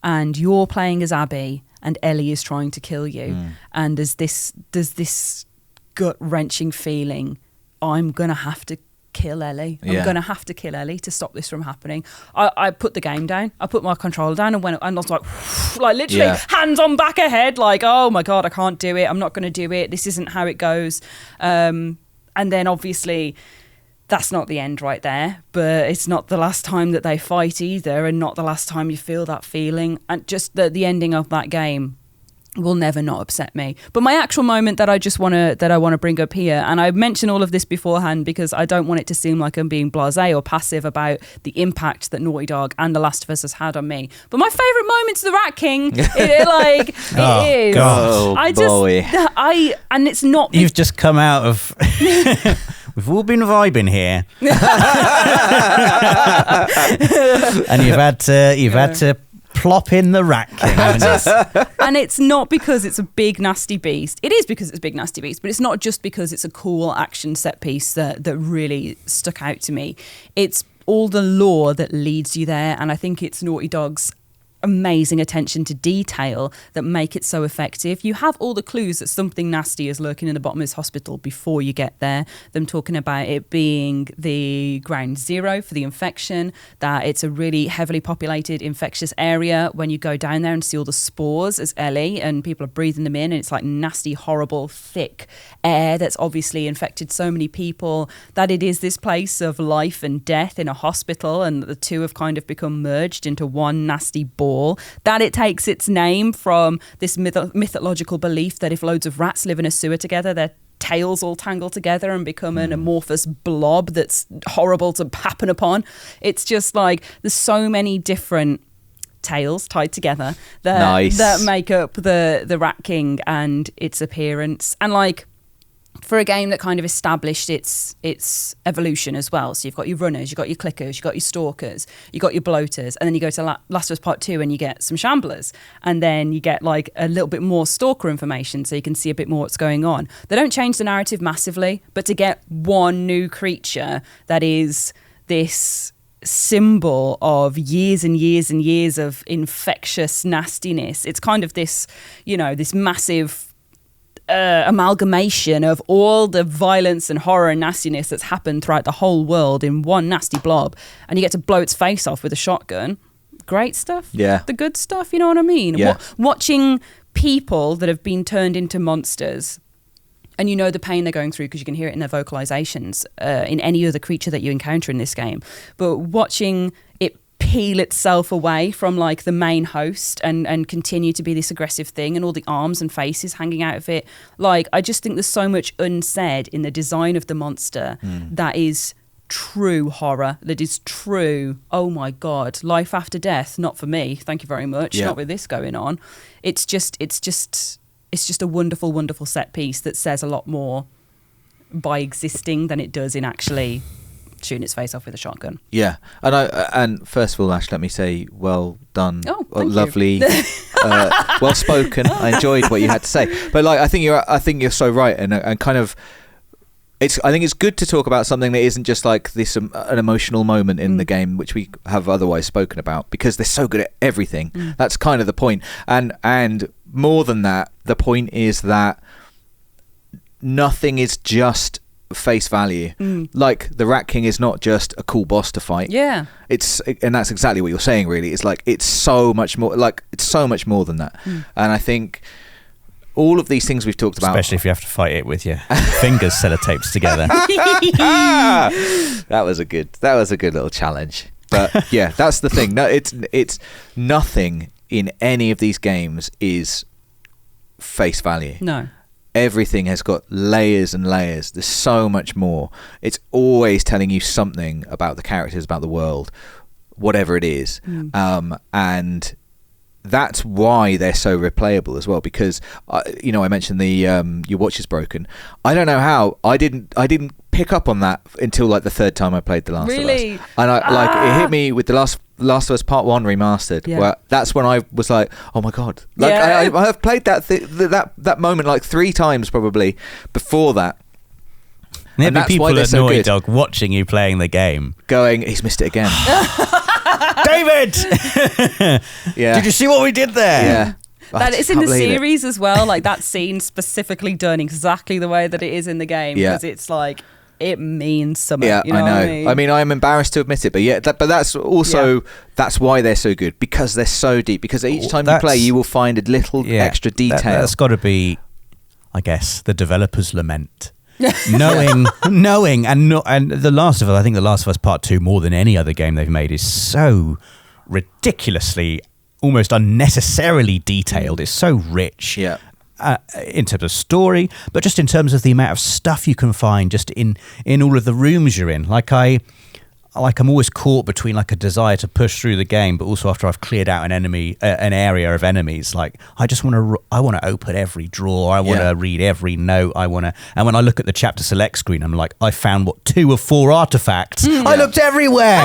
[SPEAKER 1] and you're playing as Abby and Ellie is trying to kill you, and there's this gut-wrenching feeling, I'm gonna have to kill Ellie. I'm
[SPEAKER 2] Yeah.
[SPEAKER 1] going to have to kill Ellie to stop this from happening. I put the game down. I put my controller down and went, and I was like literally
[SPEAKER 2] Yeah.
[SPEAKER 1] hands on back of head, like, oh my God, I can't do it. I'm not going to do it. This isn't how it goes. And then obviously that's not the end right there, but it's not the last time that they fight either, and not the last time you feel that feeling. And just the ending of that game will never not upset me. But my actual moment that I want to bring up here, and I mentioned all of this beforehand because I don't want it to seem like I'm being blasé or passive about the impact that Naughty Dog and The Last of Us has had on me. But my favourite moment's the Rat King. It is.
[SPEAKER 3] God.
[SPEAKER 1] And it's not.
[SPEAKER 3] You've just come out of. We've all been vibing here, and you've had to plop in the Rat King.
[SPEAKER 1] And it's not because it's a big nasty beast. It is because it's a big nasty beast, but it's not just because it's a cool action set piece that really stuck out to me. It's all the lore that leads you there, and I think it's Naughty Dog's amazing attention to detail that make it so effective. You have all the clues that something nasty is lurking in the bottom of this hospital before you get there. Them talking about it being the ground zero for the infection, that it's a really heavily populated infectious area when you go down there and see all the spores as Ellie, and people are breathing them in, and it's like nasty, horrible, thick air that's obviously infected so many people, that it is this place of life and death in a hospital, and the two have kind of become merged into one nasty ball. That it takes its name from this mythological belief that if loads of rats live in a sewer together, their tails all tangle together and become an amorphous blob that's horrible to happen upon. It's just like there's so many different tales tied together that make up the Rat King and its appearance. And like, for a game that kind of established its evolution as well. So you've got your runners, you've got your clickers, you've got your stalkers, you've got your bloaters, and then you go to Last of Us Part 2 and you get some shamblers, and then you get like a little bit more stalker information so you can see a bit more what's going on. They don't change the narrative massively, but to get one new creature that is this symbol of years and years and years of infectious nastiness, it's kind of this, this massive amalgamation of all the violence and horror and nastiness that's happened throughout the whole world in one nasty blob, and you get to blow its face off with a shotgun. Great stuff.
[SPEAKER 2] Yeah.
[SPEAKER 1] The good stuff, you know what I mean?
[SPEAKER 2] Yeah.
[SPEAKER 1] Watching people that have been turned into monsters, and you know the pain they're going through because you can hear it in their vocalizations, in any other creature that you encounter in this game. But watching it peel itself away from like the main host and continue to be this aggressive thing, and all the arms and faces hanging out of it. Like, I just think there's so much unsaid in the design of the monster that is true horror, that is true, oh my God, life after death. Not for me, thank you very much. Not with this going on. It's just a wonderful, wonderful set piece that says a lot more by existing than it does in actually shooting its face off with a shotgun.
[SPEAKER 2] Yeah, and first of all, Ash, let me say, well done.
[SPEAKER 1] Oh, thank
[SPEAKER 2] lovely, well spoken. I enjoyed what you had to say, but like, I think you're so right, and kind of, I think it's good to talk about something that isn't just like this an emotional moment in the game, which we have otherwise spoken about, because they're so good at everything. That's kind of the point, and more than that, the point is that nothing is just face value. Like, the Rat King is not just a cool boss to fight.
[SPEAKER 1] Yeah,
[SPEAKER 2] and that's exactly what you're saying, really. It's like, it's so much more than that. And I think all of these things we've talked about,
[SPEAKER 3] especially if you have to fight it with your fingers sellotaped together.
[SPEAKER 2] that was a good little challenge. But yeah, that's the thing. No, it's nothing in any of these games is face value.
[SPEAKER 1] no.
[SPEAKER 2] Everything has got layers and layers. There's so much more. It's always telling you something about the characters, about the world, whatever it is. And that's why they're so replayable as well. Because I mentioned the your watch is broken. I don't know how. I didn't pick up on that until like the third time I played The Last of Us. And it hit me with the Last of Us Part 1 remastered.
[SPEAKER 1] Yeah.
[SPEAKER 2] Where that's when I was like, oh my God. Like,
[SPEAKER 1] Yeah.
[SPEAKER 2] I have played that moment like 3 times probably before that.
[SPEAKER 3] There'd be
[SPEAKER 2] that's
[SPEAKER 3] people
[SPEAKER 2] why they're
[SPEAKER 3] at
[SPEAKER 2] so
[SPEAKER 3] Naughty
[SPEAKER 2] good.
[SPEAKER 3] Dog watching you playing the game.
[SPEAKER 2] Going, he's missed it again.
[SPEAKER 3] David!
[SPEAKER 2] Yeah.
[SPEAKER 3] Did you see what we did there?
[SPEAKER 2] Yeah.
[SPEAKER 1] That is in the series as well. Like, that scene specifically done exactly the way that it is in the game.
[SPEAKER 2] Yeah.
[SPEAKER 1] Because it's like, it means something.
[SPEAKER 2] Yeah,
[SPEAKER 1] you know
[SPEAKER 2] I know.
[SPEAKER 1] What I mean,
[SPEAKER 2] I'm embarrassed to admit it, but but that's also that's why they're so good, because they're so deep. Because each time you play, you will find a little extra detail.
[SPEAKER 3] That's got to be, I guess, the developer's lament. knowing, and The Last of Us. I think The Last of Us Part 2, more than any other game they've made, is so ridiculously, almost unnecessarily detailed. It's so rich.
[SPEAKER 2] Yeah.
[SPEAKER 3] In terms of story, but just in terms of the amount of stuff you can find just in all of the rooms you're in. I'm always caught between like a desire to push through the game, but also after I've cleared out an area of enemies, like I want to open every drawer, I want to read every note, and when I look at the chapter select screen, I'm like, I found 2 of 4 artifacts. I looked everywhere.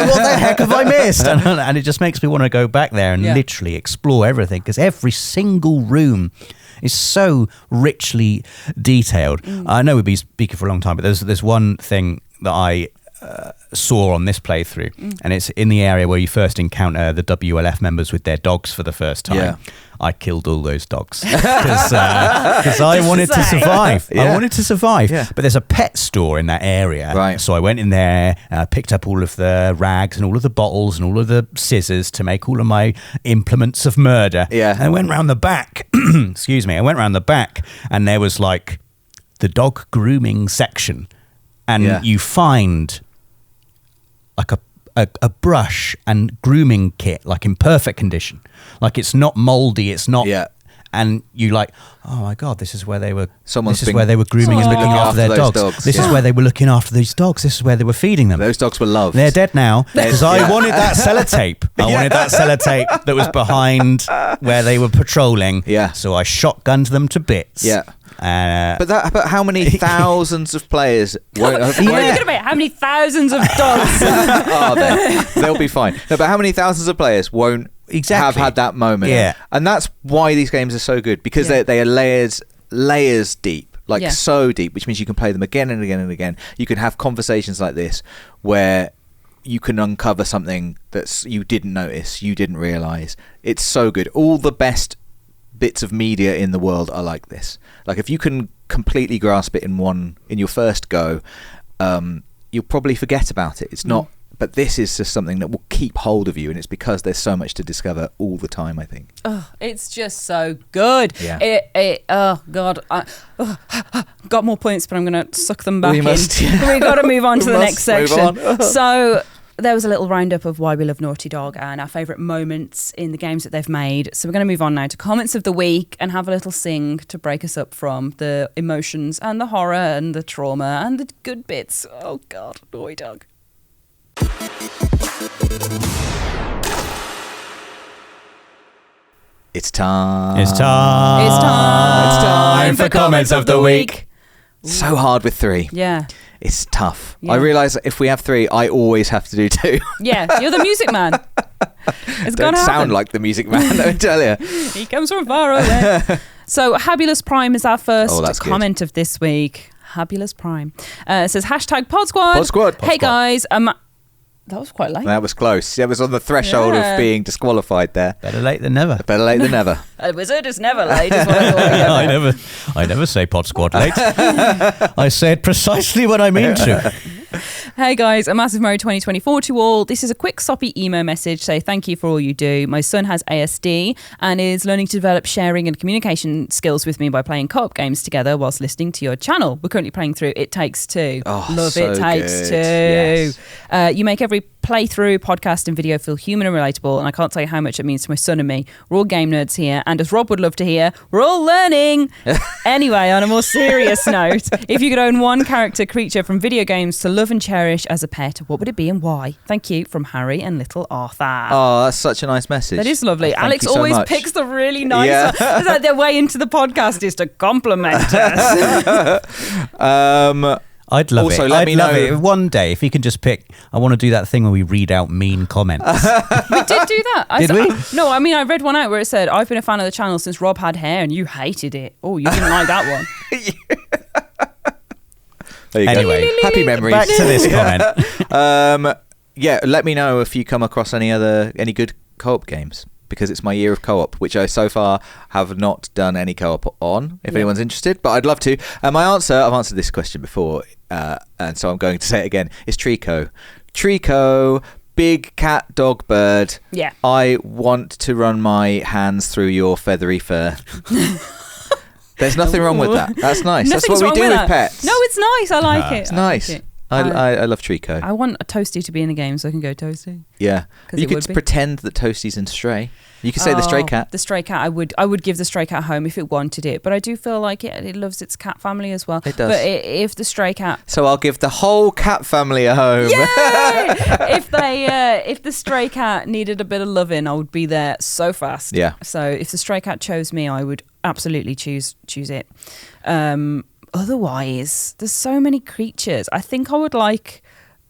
[SPEAKER 3] What the heck have I missed? And it just makes me want to go back there and literally explore everything, because every single room is so richly detailed. I know we've been speaking for a long time, but there's one thing that I saw on this playthrough, and it's in the area where you first encounter the WLF members with their dogs for the first time.
[SPEAKER 2] Yeah.
[SPEAKER 3] I killed all those dogs because I wanted to survive.
[SPEAKER 2] Yeah.
[SPEAKER 3] I wanted to survive.
[SPEAKER 2] Yeah.
[SPEAKER 3] But there's a pet store in that area.
[SPEAKER 2] Right.
[SPEAKER 3] So I went in there, picked up all of the rags and all of the bottles and all of the scissors to make all of my implements of murder.
[SPEAKER 2] Yeah.
[SPEAKER 3] And I went round the back. Excuse me. I went round the back, and there was like the dog grooming section. And you find like a brush and grooming kit, like in perfect condition, like it's not moldy, it's not, and you like, oh my god, this is where they were. Where they were grooming and looking after their dogs. This is where they were looking after these dogs. This is where they were feeding them.
[SPEAKER 2] Those dogs were loved.
[SPEAKER 3] They're dead now, because I wanted that sellotape. I wanted that sellotape that was behind where they were patrolling.
[SPEAKER 2] Yeah.
[SPEAKER 3] So I shotgunned them to bits.
[SPEAKER 2] Yeah. But how many thousands of players won't have...
[SPEAKER 1] What are you going to make? How many thousands of dogs?
[SPEAKER 2] They'll be fine. No, but how many thousands of players won't have had that moment?
[SPEAKER 3] Yeah.
[SPEAKER 2] And that's why these games are so good, because they are layers deep, so deep, which means you can play them again and again and again. You can have conversations like this where you can uncover something that you didn't notice, you didn't realise. It's so good. All the best bits of media in the world are like this. Like, if you can completely grasp it in your first go, you'll probably forget about it. It's not, but this is just something that will keep hold of you, and it's because there's so much to discover all the time, I think.
[SPEAKER 1] Oh, it's just so good.
[SPEAKER 2] Yeah.
[SPEAKER 1] Oh God, got more points, but I'm going to suck them back
[SPEAKER 2] We
[SPEAKER 1] in.
[SPEAKER 2] must,
[SPEAKER 1] We've got to move on to the next
[SPEAKER 2] move
[SPEAKER 1] section.
[SPEAKER 2] on.
[SPEAKER 1] So there was a little roundup of why we love Naughty Dog and our favourite moments in the games that they've made. So we're going to move on now to comments of the week and have a little sing to break us up from the emotions and the horror and the trauma and the good bits. Oh God, Naughty Dog.
[SPEAKER 2] It's time.
[SPEAKER 3] It's time.
[SPEAKER 1] It's time
[SPEAKER 3] for comments of the week.
[SPEAKER 2] So hard with 3.
[SPEAKER 1] Yeah.
[SPEAKER 2] It's tough.
[SPEAKER 1] Yeah.
[SPEAKER 2] I realise that if we have 3, I always have to do 2.
[SPEAKER 1] Yeah, you're the music man. It's
[SPEAKER 2] Don't
[SPEAKER 1] gonna happen.
[SPEAKER 2] sound like the music man, let me tell you.
[SPEAKER 1] He comes from far away. So Habulous Prime is our first
[SPEAKER 2] that's good.
[SPEAKER 1] comment of this week. Habulous Prime. It says hashtag Pod Squad.
[SPEAKER 2] Pod Squad, Pod
[SPEAKER 1] Hey
[SPEAKER 2] Squad.
[SPEAKER 1] guys, that was quite late.
[SPEAKER 2] That was close. That was on the threshold
[SPEAKER 1] Yeah.
[SPEAKER 2] of being disqualified there.
[SPEAKER 3] Better late than never.
[SPEAKER 2] Better late than never.
[SPEAKER 1] A wizard is never late. Is what I thought.
[SPEAKER 3] I never say Pod Squad late. I say it precisely when I mean to.
[SPEAKER 1] Hey guys, a massive Merry 2024 to all. This is a quick soppy emo message. Say thank you for all you do. My son has ASD and is learning to develop sharing and communication skills with me by playing co-op games together whilst listening to your channel. We're currently playing through It Takes Two.
[SPEAKER 2] Oh,
[SPEAKER 1] Love
[SPEAKER 2] so
[SPEAKER 1] It Takes
[SPEAKER 2] good.
[SPEAKER 1] Two.
[SPEAKER 2] Yes.
[SPEAKER 1] You make every playthrough, podcast and video feel human and relatable, and I can't tell you how much it means to my son and me. We're all game nerds here, and as Rob would love to hear, we're all learning. Anyway, on a more serious note, if you could own one character creature from video games to love and cherish as a pet, what would it be and why? Thank you, from Harry and little Arthur.
[SPEAKER 2] Oh, that's such a nice message.
[SPEAKER 1] That is lovely.
[SPEAKER 2] Thank
[SPEAKER 1] Alex
[SPEAKER 2] you so
[SPEAKER 1] always
[SPEAKER 2] much.
[SPEAKER 1] picks the really nice
[SPEAKER 2] Yeah.
[SPEAKER 1] one. It's like their way into the podcast is to compliment us.
[SPEAKER 3] I'd love
[SPEAKER 2] Also,
[SPEAKER 3] it.
[SPEAKER 2] let
[SPEAKER 3] I'd
[SPEAKER 2] me
[SPEAKER 3] love
[SPEAKER 2] know-
[SPEAKER 3] it. One day, if he can just pick, I want to do that thing where we read out mean comments.
[SPEAKER 1] We did do that.
[SPEAKER 3] Did we?
[SPEAKER 1] No, I mean, I read one out where it said, I've been a fan of the channel since Rob had hair and you hated it. Oh, you didn't like that one.
[SPEAKER 2] There you go.
[SPEAKER 3] Anyway,
[SPEAKER 2] happy memories.
[SPEAKER 3] back to this comment.
[SPEAKER 2] Yeah, let me know if you come across any good co-op games, because it's my year of co-op, which I so far have not done any co-op on, if anyone's interested, but I'd love to. My answer, I've answered this question before, and so I'm going to say it again, is Trico. Trico, big cat, dog, bird.
[SPEAKER 1] Yeah.
[SPEAKER 2] I want to run my hands through your feathery fur. There's nothing wrong with that. That's nice. That's what we do with pets.
[SPEAKER 1] No, it's nice. I like it.
[SPEAKER 2] It's nice. I love Trico.
[SPEAKER 1] I want a Toasty to be in the game so I can go Toasty.
[SPEAKER 2] Yeah. You could pretend that Toasty's in Stray. You could say the stray cat.
[SPEAKER 1] The stray cat, I would give the stray cat a home if it wanted it, but I do feel like it loves its cat family as well.
[SPEAKER 2] It does.
[SPEAKER 1] But if the stray cat...
[SPEAKER 2] So I'll give the whole cat family a home.
[SPEAKER 1] Yay! if the stray cat needed a bit of loving, I would be there so fast.
[SPEAKER 2] Yeah.
[SPEAKER 1] So if the stray cat chose me, I would absolutely choose it. Otherwise, there's so many creatures. I think I would like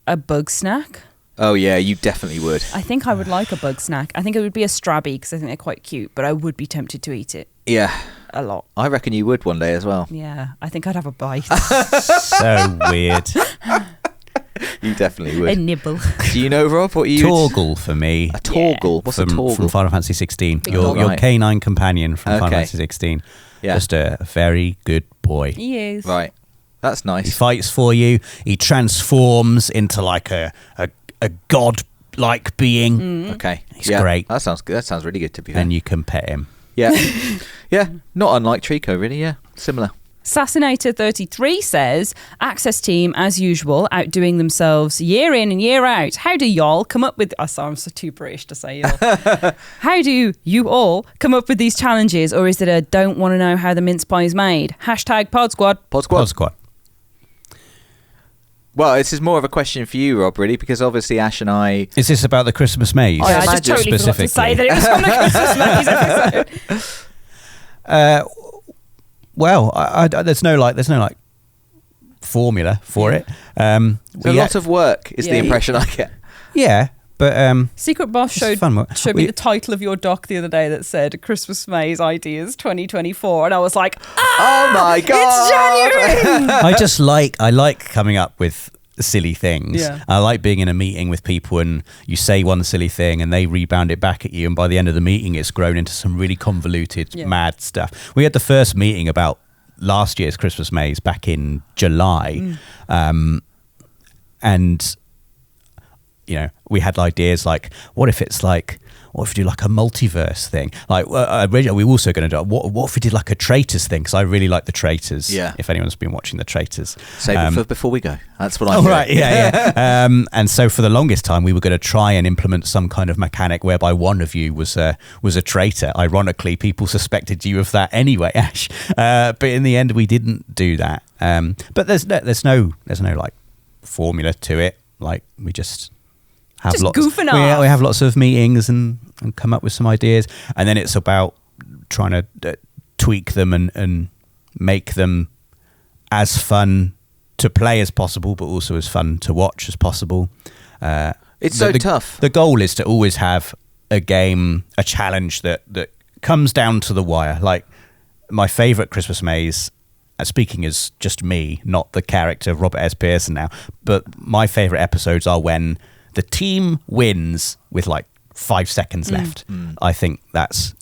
[SPEAKER 1] a bug snack.
[SPEAKER 2] Oh, yeah, you definitely would.
[SPEAKER 1] I think I would like a bug snack. I think it would be a Strabby because I think they're quite cute, but I would be tempted to eat it.
[SPEAKER 2] Yeah.
[SPEAKER 1] A lot.
[SPEAKER 2] I reckon you would one day as well.
[SPEAKER 1] Yeah, I think I'd have a bite.
[SPEAKER 3] So weird.
[SPEAKER 2] You definitely would.
[SPEAKER 1] A nibble.
[SPEAKER 2] Do you know, Rob, what you...
[SPEAKER 3] Torgal for me.
[SPEAKER 2] A Torgal? What's a Torgal?
[SPEAKER 3] From Final Fantasy 16.
[SPEAKER 1] Big
[SPEAKER 3] Your
[SPEAKER 2] dog.
[SPEAKER 3] canine companion from Final Fantasy 16.
[SPEAKER 2] Yeah.
[SPEAKER 3] Just a very good boy.
[SPEAKER 1] He is.
[SPEAKER 2] Right. That's
[SPEAKER 3] He
[SPEAKER 2] nice.
[SPEAKER 3] fights for you. He transforms into like a god-like being.
[SPEAKER 2] Okay.
[SPEAKER 3] He's great.
[SPEAKER 2] That sounds good. That sounds really good, to be fair.
[SPEAKER 3] And you can pet him.
[SPEAKER 2] Yeah. Yeah. Not unlike Trico, really. Yeah. Similar.
[SPEAKER 1] Sassinator33 says, Access team, as usual, outdoing themselves year in and year out. How do y'all come up with... Oh, sorry, I'm so too British to say y'all. How do you all come up with these challenges? Or is it a don't want to know how the mince pie is made? Hashtag Pod Squad.
[SPEAKER 2] Pod Squad.
[SPEAKER 3] Pod Squad.
[SPEAKER 2] Well, this is more of a question for you, Rob, really, because obviously Ash and I...
[SPEAKER 3] Is this about the Christmas maze?
[SPEAKER 2] I
[SPEAKER 1] I just totally forgot to say that it was from the Christmas Maze episode.
[SPEAKER 3] Well, there's no formula for it.
[SPEAKER 2] It's a lot of work, is the impression I get.
[SPEAKER 3] Yeah, but
[SPEAKER 1] Secret Boss showed me the title of your doc the other day that said Christmas Maze Ideas 2024, and I was like,
[SPEAKER 2] oh my God!
[SPEAKER 1] It's January!
[SPEAKER 3] I like coming up with silly things.
[SPEAKER 1] Yeah.
[SPEAKER 3] I like being in a meeting with people and you say one silly thing and they rebound it back at you, and by the end of the meeting it's grown into some really convoluted mad stuff. We had the first meeting about last year's Christmas Maze back in July, and you know, we had ideas like, what if we do like a multiverse thing? Like, we're also going to do, what if we did like a Traitors thing? Because I really like the Traitors.
[SPEAKER 2] Yeah.
[SPEAKER 3] If anyone's been watching the Traitors.
[SPEAKER 2] Save it for before we go. That's what I'm
[SPEAKER 3] doing. Right, yeah. And so for the longest time, we were going to try and implement some kind of mechanic whereby one of you was a traitor. Ironically, people suspected you of that anyway, Ash. But in the end, we didn't do that. But there's no like formula to it. Like, we just have
[SPEAKER 1] goofing off.
[SPEAKER 3] We have lots of meetings and come up with some ideas, and then it's about trying to tweak them and make them as fun to play as possible, but also as fun to watch as possible.
[SPEAKER 2] It's so tough.
[SPEAKER 3] The goal is to always have a game, a challenge that comes down to the wire. Like, my favourite Christmas Maze, speaking as just me, not the character Robert S. Pearson now, but my favourite episodes are when the team wins with like 5 seconds left. I think that's...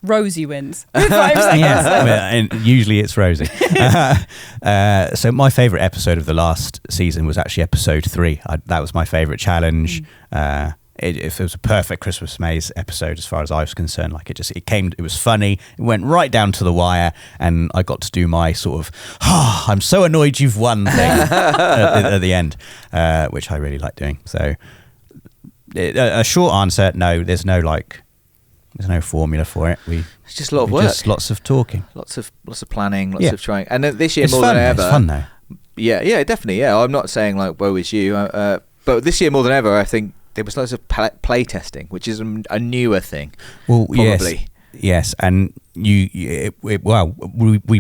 [SPEAKER 1] Rosie wins with 5 seconds
[SPEAKER 3] left? And usually it's Rosie. So my favourite episode of the last season was actually episode 3. That was my favourite challenge. It was a perfect Christmas Maze episode as far as I was concerned. Like, it was funny. It went right down to the wire, and I got to do my sort of, I'm so annoyed you've won thing at the end, which I really like doing. So a short answer, no, there's no formula for it.
[SPEAKER 2] It's just a lot of work.
[SPEAKER 3] Just lots of talking.
[SPEAKER 2] Lots of planning, lots of trying. And this year,
[SPEAKER 3] it's
[SPEAKER 2] more
[SPEAKER 3] fun.
[SPEAKER 2] than ever.
[SPEAKER 3] It's fun though.
[SPEAKER 2] Yeah, definitely. Yeah, I'm not saying like woe is you, but this year more than ever, I think there was loads of play testing, which is a newer thing.
[SPEAKER 3] Well,
[SPEAKER 2] probably.
[SPEAKER 3] Yes, and we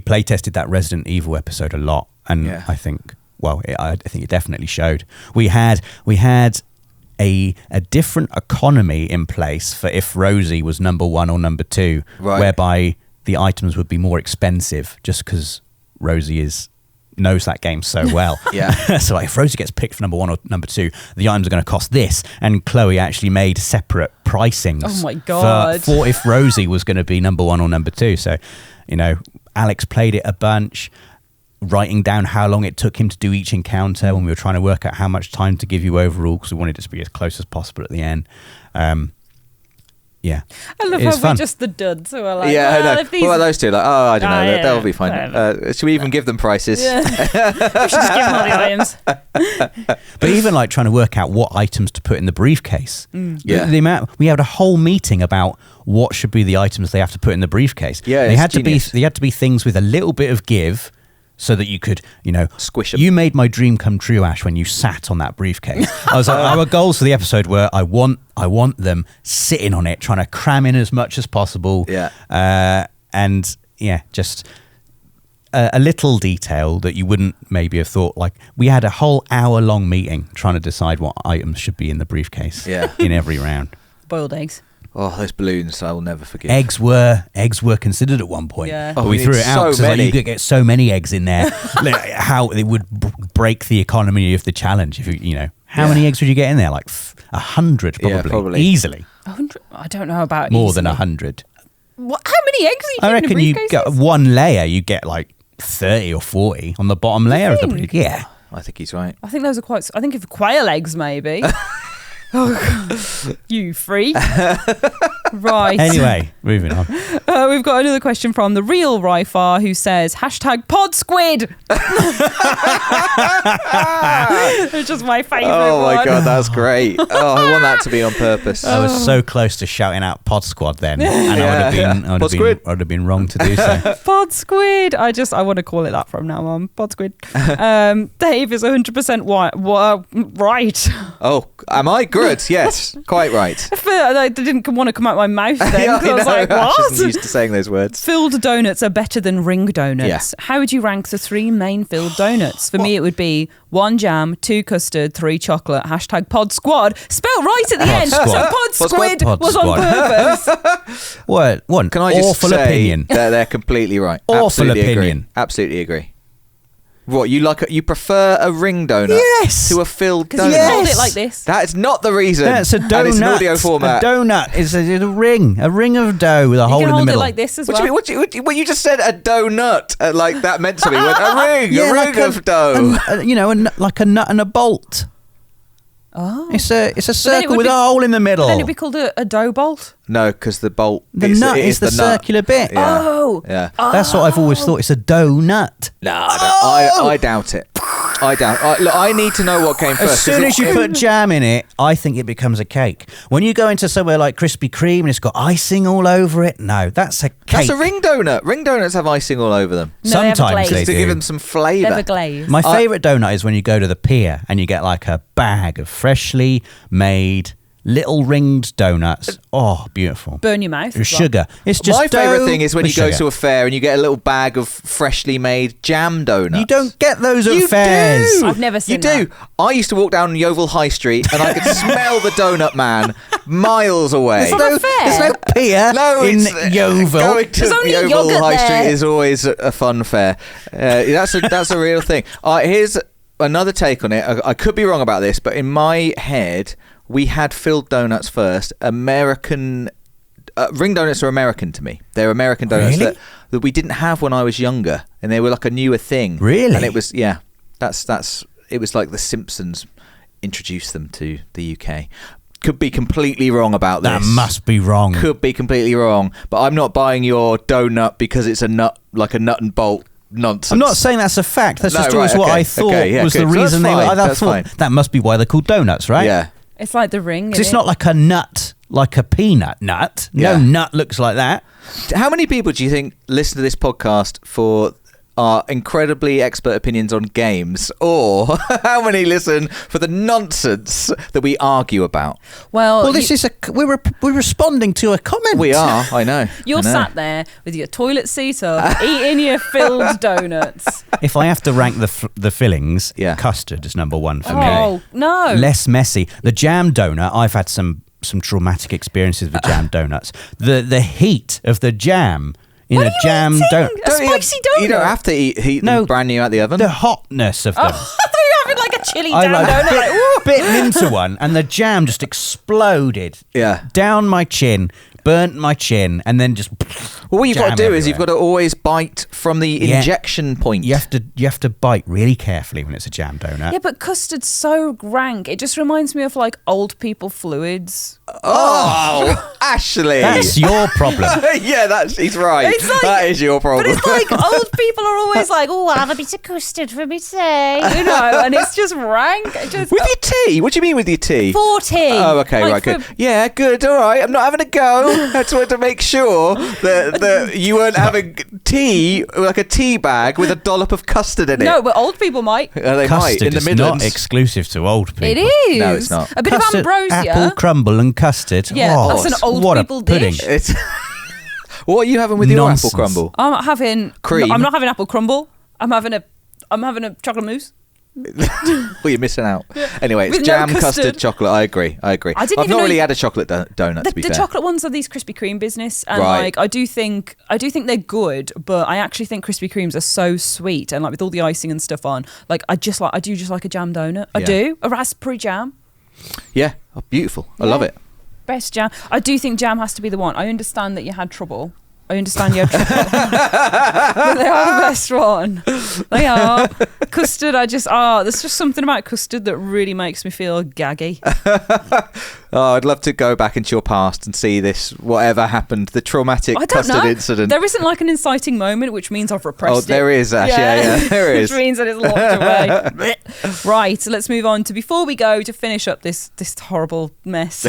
[SPEAKER 3] play tested that Resident Evil episode a lot, and I think it definitely showed. We had a different economy in place for if Rosie was number 1 or number 2, whereby the items would be more expensive just because Rosie is knows that game so well.
[SPEAKER 2] Yeah.
[SPEAKER 3] So like if Rosie gets picked for number 1 or number 2, the items are going to cost this. And Chloe actually made separate pricings.
[SPEAKER 1] Oh my God.
[SPEAKER 3] For if Rosie was going to be number 1 or number 2. So, Alex played it a bunch, writing down how long it took him to do each encounter when we were trying to work out how much time to give you overall, because we wanted it to be as close as possible at the end. Yeah.
[SPEAKER 1] I love how we're just the duds who are like,
[SPEAKER 2] yeah,
[SPEAKER 1] well,
[SPEAKER 2] I know.
[SPEAKER 1] if these...
[SPEAKER 2] What about those two? Like, I don't know.
[SPEAKER 1] yeah,
[SPEAKER 2] They'll be fine. Should we even give them prices?
[SPEAKER 1] Yeah. We should just give them all the items.
[SPEAKER 3] But even like trying to work out what items to put in the briefcase.
[SPEAKER 2] Yeah.
[SPEAKER 3] The amount, we had a whole meeting about what should be the items they have to put in the briefcase.
[SPEAKER 2] Yeah,
[SPEAKER 3] they
[SPEAKER 2] it's
[SPEAKER 3] had
[SPEAKER 2] genius.
[SPEAKER 3] to be things with a little bit of give, so that you could,
[SPEAKER 2] Squish 'em.
[SPEAKER 3] You made my dream come true, Ash, when you sat on that briefcase. I was like, our goals for the episode were, I want them sitting on it, trying to cram in as much as possible.
[SPEAKER 2] Yeah.
[SPEAKER 3] And yeah, just a little detail that you wouldn't maybe have thought. Like, we had a whole hour-long meeting trying to decide what items should be in the briefcase.
[SPEAKER 2] Yeah.
[SPEAKER 3] In every round.
[SPEAKER 1] Boiled eggs.
[SPEAKER 2] Oh, those balloons! I will never forget.
[SPEAKER 3] Eggs were considered at one point.
[SPEAKER 1] Yeah.
[SPEAKER 3] But
[SPEAKER 2] Oh,
[SPEAKER 3] we
[SPEAKER 2] we
[SPEAKER 3] threw
[SPEAKER 2] need
[SPEAKER 3] it out
[SPEAKER 2] so
[SPEAKER 3] because like,
[SPEAKER 2] many.
[SPEAKER 3] you could get so many eggs in there. Like, how it would break the economy of the challenge. If how many eggs would you get in there? Like 100 probably.
[SPEAKER 2] Yeah, probably.
[SPEAKER 3] Easily.
[SPEAKER 1] 100? I don't know about
[SPEAKER 3] More than
[SPEAKER 1] easily.
[SPEAKER 3] 100.
[SPEAKER 1] What? How many eggs are you
[SPEAKER 3] I
[SPEAKER 1] getting
[SPEAKER 3] reckon
[SPEAKER 1] in
[SPEAKER 3] you
[SPEAKER 1] briefcases?
[SPEAKER 3] get one layer, you get like 30 or 40 on the bottom layer of the
[SPEAKER 1] think?
[SPEAKER 3] brief. Yeah.
[SPEAKER 2] I think he's right.
[SPEAKER 1] I think those are quite... I think if quail eggs, maybe. Oh, you freak. Right.
[SPEAKER 3] Anyway, moving on.
[SPEAKER 1] We've got another question from the real Ryfar who says, #PodSquid. It's just my favourite
[SPEAKER 2] Oh my
[SPEAKER 1] one.
[SPEAKER 2] god, that's great. Oh, I want that to be on purpose.
[SPEAKER 3] I was so close to shouting out Pod Squad then, and I would have been wrong to do so.
[SPEAKER 1] PodSquid. I want to call it that from now on. PodSquid. Dave is 100% right.
[SPEAKER 2] Oh, am I good? Yes, quite right.
[SPEAKER 1] I didn't want to come out my mouth then.
[SPEAKER 2] Yeah,
[SPEAKER 1] 'Cause I was like,
[SPEAKER 2] I
[SPEAKER 1] what?
[SPEAKER 2] wasn't used to saying those words.
[SPEAKER 1] Filled donuts are better than ring donuts. How would you rank the 3 main filled donuts? For me, it would be 1 jam, 2 custard, 3 chocolate. #PodSquad. Spelled right at the end. So PodSquid was on purpose.
[SPEAKER 3] One
[SPEAKER 2] Can I just
[SPEAKER 3] awful
[SPEAKER 2] say
[SPEAKER 3] opinion.
[SPEAKER 2] they're completely right.
[SPEAKER 3] Awful
[SPEAKER 2] Absolutely
[SPEAKER 3] opinion.
[SPEAKER 2] Agree. Absolutely agree. What, you prefer a ring donut
[SPEAKER 3] Yes.
[SPEAKER 2] to a filled
[SPEAKER 1] Because
[SPEAKER 2] donut?
[SPEAKER 1] you hold it like this.
[SPEAKER 2] That is not the reason.
[SPEAKER 3] That's a donut.
[SPEAKER 2] And it's an audio format.
[SPEAKER 3] A donut is a ring of dough with a hole
[SPEAKER 1] You
[SPEAKER 3] in
[SPEAKER 1] can
[SPEAKER 3] the
[SPEAKER 1] hold it
[SPEAKER 3] middle.
[SPEAKER 1] like this as
[SPEAKER 2] What do
[SPEAKER 1] well.
[SPEAKER 2] you mean? What you just said a donut? Like that meant to be a ring, a ring
[SPEAKER 3] like
[SPEAKER 2] of dough.
[SPEAKER 3] like a nut and a bolt.
[SPEAKER 1] Oh.
[SPEAKER 3] It's a
[SPEAKER 1] then it
[SPEAKER 3] circle
[SPEAKER 1] would
[SPEAKER 3] with
[SPEAKER 1] be-
[SPEAKER 3] a hole in the middle.
[SPEAKER 1] Then it'd be called a dough bolt.
[SPEAKER 2] No, because the bolt.
[SPEAKER 3] The
[SPEAKER 2] it's-
[SPEAKER 3] nut
[SPEAKER 2] it
[SPEAKER 3] is the
[SPEAKER 2] nut.
[SPEAKER 3] circular bit.
[SPEAKER 2] Yeah.
[SPEAKER 1] Oh.
[SPEAKER 2] Yeah.
[SPEAKER 3] That's what I've always thought. It's a donut.
[SPEAKER 2] No, I doubt it. Look, I need to know what came first.
[SPEAKER 3] As soon as you put jam in it, I think it becomes a cake. When you go into somewhere like Krispy Kreme and it's got icing all over it, no, that's a cake.
[SPEAKER 2] That's a ring donut. Ring donuts have icing all over them.
[SPEAKER 1] No, they have a
[SPEAKER 3] Sometimes
[SPEAKER 1] glaze.
[SPEAKER 3] they
[SPEAKER 2] Just to
[SPEAKER 3] do.
[SPEAKER 2] give them some
[SPEAKER 1] They're
[SPEAKER 2] flavour.
[SPEAKER 1] the glaze.
[SPEAKER 3] My favourite donut is when you go to the pier and you get like a bag of freshly made little ringed donuts. Oh, beautiful.
[SPEAKER 1] Burn your mouth.
[SPEAKER 3] With
[SPEAKER 1] as well.
[SPEAKER 3] sugar. It's just
[SPEAKER 2] My favourite
[SPEAKER 3] dough
[SPEAKER 2] thing is when
[SPEAKER 3] with
[SPEAKER 2] you go
[SPEAKER 3] sugar.
[SPEAKER 2] to a fair and you get a little bag of freshly made jam donuts.
[SPEAKER 3] You don't get those at
[SPEAKER 2] You
[SPEAKER 3] fairs.
[SPEAKER 2] do.
[SPEAKER 1] I've never seen
[SPEAKER 2] You do.
[SPEAKER 1] that.
[SPEAKER 2] I used to walk down Yeovil High Street and I could smell the donut man miles away.
[SPEAKER 1] It's not a fair.
[SPEAKER 3] There's no pier
[SPEAKER 2] No,
[SPEAKER 3] in
[SPEAKER 2] it's,
[SPEAKER 3] Yeovil.
[SPEAKER 2] Going to
[SPEAKER 1] There's only
[SPEAKER 2] Yeovil
[SPEAKER 1] yogurt
[SPEAKER 2] High
[SPEAKER 1] there.
[SPEAKER 2] Street is always a fun fair. That's a real thing. Here's another take on it. I could be wrong about this, but in my head, we had filled donuts first. American ring donuts are American to me. They're American donuts
[SPEAKER 3] Really?
[SPEAKER 2] that we didn't have when I was younger, and they were like a newer thing.
[SPEAKER 3] Really?
[SPEAKER 2] And it was that's it was like the Simpsons introduced them to the UK. Could be completely wrong about this.
[SPEAKER 3] That must be wrong.
[SPEAKER 2] Could be completely wrong, but I'm not buying your donut because it's a nut, like a nut and bolt nonsense.
[SPEAKER 3] I'm not saying that's a fact. That's
[SPEAKER 2] No,
[SPEAKER 3] just
[SPEAKER 2] right,
[SPEAKER 3] always what
[SPEAKER 2] okay,
[SPEAKER 3] I thought
[SPEAKER 2] okay, yeah,
[SPEAKER 3] was
[SPEAKER 2] good.
[SPEAKER 3] the
[SPEAKER 2] So that's
[SPEAKER 3] reason they were.
[SPEAKER 2] fine,
[SPEAKER 3] I
[SPEAKER 2] that's
[SPEAKER 3] thought
[SPEAKER 2] fine.
[SPEAKER 3] that must be why they're called donuts, right?
[SPEAKER 2] Yeah.
[SPEAKER 1] It's like the ring.
[SPEAKER 3] Because it's not like a nut, like a peanut nut.
[SPEAKER 2] Yeah.
[SPEAKER 3] No nut looks like that.
[SPEAKER 2] How many people do you think listen to this podcast for our incredibly expert opinions on games, or how many listen for the nonsense that we argue about?
[SPEAKER 1] Well,
[SPEAKER 3] Well, this is we're responding to a comment.
[SPEAKER 2] We are. I know.
[SPEAKER 1] You're
[SPEAKER 2] I know.
[SPEAKER 1] sat there with your toilet seat up, eating your filled donuts.
[SPEAKER 3] If I have to rank the fillings,
[SPEAKER 2] Yeah.
[SPEAKER 3] custard is number 1 for me.
[SPEAKER 1] Oh no!
[SPEAKER 3] Less messy. The jam donut, I've had some traumatic experiences with jam donuts. The heat of the jam in
[SPEAKER 1] What
[SPEAKER 3] a
[SPEAKER 1] are you
[SPEAKER 3] jam
[SPEAKER 1] eating?
[SPEAKER 3] donut.
[SPEAKER 1] A spicy donut?
[SPEAKER 2] You don't have to heat them brand new out the oven.
[SPEAKER 3] The hotness of them.
[SPEAKER 1] I thought you were having like a chili
[SPEAKER 3] I
[SPEAKER 1] jam donut. Like, ooh.
[SPEAKER 3] bitten into one, and the jam just exploded.
[SPEAKER 2] Yeah.
[SPEAKER 3] Down my chin, burnt my chin, and then just.
[SPEAKER 2] Well, what you've got to
[SPEAKER 3] jam
[SPEAKER 2] do is
[SPEAKER 3] everywhere.
[SPEAKER 2] you've got to always bite from the
[SPEAKER 3] Yeah.
[SPEAKER 2] injection point.
[SPEAKER 3] You have to bite really carefully when it's a jam donut.
[SPEAKER 1] Yeah, but custard's so rank. It just reminds me of like old people fluids.
[SPEAKER 2] Oh, Ashley.
[SPEAKER 3] That's your problem.
[SPEAKER 2] Yeah, he's right.
[SPEAKER 1] It's like-
[SPEAKER 2] that is your problem.
[SPEAKER 1] But it's like old people are always like, oh, I'll have a bit of custard for me say, you know, and it's just rank. It just,
[SPEAKER 2] with your tea? What do you mean with your tea?
[SPEAKER 1] 40.
[SPEAKER 2] Oh, okay, right, good. Yeah, good, all right. I'm not having a go. I just wanted to make sure that you weren't having tea, like a tea bag with a dollop of custard in it.
[SPEAKER 1] No, but old people might.
[SPEAKER 2] They might,
[SPEAKER 3] Custard
[SPEAKER 2] in the
[SPEAKER 3] is
[SPEAKER 2] Midlands.
[SPEAKER 3] not exclusive to old people.
[SPEAKER 1] It is.
[SPEAKER 2] No, it's not.
[SPEAKER 1] A bit
[SPEAKER 3] Custard,
[SPEAKER 1] of ambrosia.
[SPEAKER 3] apple crumble and custard.
[SPEAKER 1] Yeah,
[SPEAKER 3] Oh,
[SPEAKER 1] that's an old
[SPEAKER 3] what a
[SPEAKER 1] people
[SPEAKER 3] pudding.
[SPEAKER 1] dish.
[SPEAKER 2] It's what are you having with your
[SPEAKER 3] Nonsense.
[SPEAKER 2] apple crumble?
[SPEAKER 1] I'm having
[SPEAKER 2] Cream?
[SPEAKER 1] I'm not having apple crumble. I'm having a chocolate mousse.
[SPEAKER 2] Well, you're missing out. Anyway, it's
[SPEAKER 1] With no
[SPEAKER 2] jam,
[SPEAKER 1] custard.
[SPEAKER 2] custard, chocolate. I agree.
[SPEAKER 1] I didn't
[SPEAKER 2] I've
[SPEAKER 1] even
[SPEAKER 2] not
[SPEAKER 1] know
[SPEAKER 2] really
[SPEAKER 1] you-
[SPEAKER 2] had a chocolate donut, to be
[SPEAKER 1] The
[SPEAKER 2] fair.
[SPEAKER 1] chocolate ones are these Krispy Kreme business, and
[SPEAKER 2] Right.
[SPEAKER 1] like I do think they're good, but I actually think Krispy Kremes are so sweet, and like with all the icing and stuff on, like I do just like a jam donut. I
[SPEAKER 2] Yeah.
[SPEAKER 1] do a raspberry jam.
[SPEAKER 2] Yeah, oh, beautiful. I love it.
[SPEAKER 1] Best jam. I do think jam has to be the one. I understand that you had trouble. I understand you had trouble. But they are the best one. They are. Custard, there's just something about custard that really makes me feel gaggy.
[SPEAKER 2] Oh, I'd love to go back into your past and see this, whatever happened, the traumatic
[SPEAKER 1] I don't
[SPEAKER 2] custard
[SPEAKER 1] know.
[SPEAKER 2] incident.
[SPEAKER 1] There isn't like an inciting moment, which means I've repressed it.
[SPEAKER 2] Oh, there is, Ash. Yeah, there is.
[SPEAKER 1] Which means that it's locked away. Right, so let's move on to before we go to finish up this horrible mess.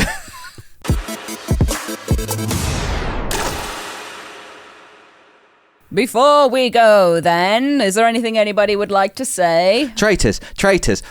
[SPEAKER 1] Before we go, then, is there anything anybody would like to say?
[SPEAKER 2] Traitors.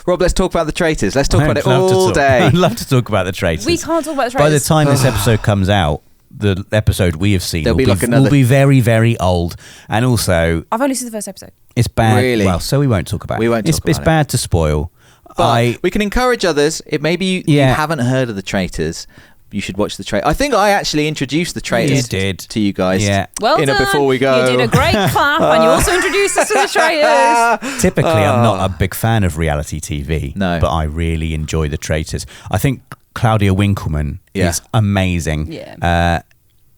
[SPEAKER 2] Rob, let's talk about the traitors. Let's talk about it
[SPEAKER 3] I'd love to
[SPEAKER 2] all
[SPEAKER 3] talk-
[SPEAKER 2] day.
[SPEAKER 3] I'd love to talk about the traitors.
[SPEAKER 1] We can't talk about the
[SPEAKER 3] By the
[SPEAKER 1] traitors.
[SPEAKER 3] time this episode comes out, the episode we have seen
[SPEAKER 2] There'll
[SPEAKER 3] will
[SPEAKER 2] be like another-
[SPEAKER 3] will be very, very old. And also,
[SPEAKER 1] I've only seen the first episode.
[SPEAKER 3] it's bad.
[SPEAKER 2] Really?
[SPEAKER 3] Well, so we won't talk about it.
[SPEAKER 2] We won't talk
[SPEAKER 3] It's
[SPEAKER 2] about it.
[SPEAKER 3] bad to spoil.
[SPEAKER 2] But we can encourage others. If maybe you
[SPEAKER 3] Yeah.
[SPEAKER 2] haven't heard of the traitors, you should watch the traitors. I think I actually introduced the traitors
[SPEAKER 3] You did.
[SPEAKER 2] to you guys.
[SPEAKER 3] Yeah.
[SPEAKER 1] Well done.
[SPEAKER 2] Before we go.
[SPEAKER 1] You did a great clap, and you also introduced us to the traitors.
[SPEAKER 3] Typically, I'm not a big fan of reality TV,
[SPEAKER 2] No.
[SPEAKER 3] but I really enjoy the traitors. I think Claudia Winkleman
[SPEAKER 2] Yeah.
[SPEAKER 3] is amazing.
[SPEAKER 1] Yeah.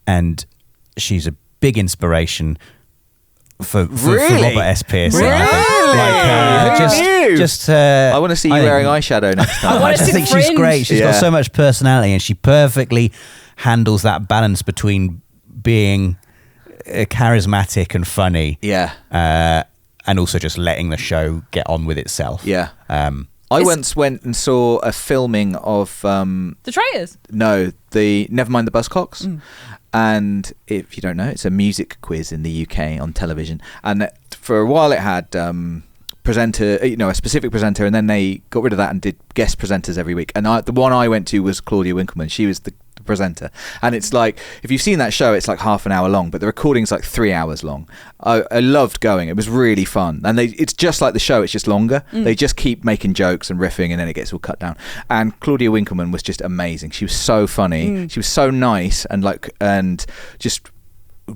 [SPEAKER 3] And she's a big inspiration for
[SPEAKER 2] Really?
[SPEAKER 3] Robert S. Pearson.
[SPEAKER 2] Really?
[SPEAKER 3] I think.
[SPEAKER 2] Who knew?
[SPEAKER 3] I
[SPEAKER 2] I want to see you wearing eyeshadow next time.
[SPEAKER 1] wanna
[SPEAKER 3] I just
[SPEAKER 1] see
[SPEAKER 3] think
[SPEAKER 1] the
[SPEAKER 3] she's
[SPEAKER 1] fringe.
[SPEAKER 3] great. She's
[SPEAKER 2] Yeah.
[SPEAKER 3] got so much personality, and she perfectly handles that balance between being charismatic and funny,
[SPEAKER 2] Yeah.
[SPEAKER 3] and also just letting the show get on with itself.
[SPEAKER 2] Yeah. I
[SPEAKER 1] It's-
[SPEAKER 2] once went and saw a filming of
[SPEAKER 1] The traitors.
[SPEAKER 2] the Nevermind the Buzzcocks. And if you don't know, it's a music quiz in the UK on television. And for a while it had presenter, a specific presenter, and then they got rid of that and did guest presenters every week. And the one I went to was Claudia Winkleman. She was the presenter. And it's like, if you've seen that show, it's like half an hour long, but the recording's like 3 hours long. I loved going. It was really fun. And it's just like the show, it's just longer. They just keep making jokes and riffing, and then it gets all cut down. And Claudia Winkleman was just amazing. She was so funny. She was so nice and just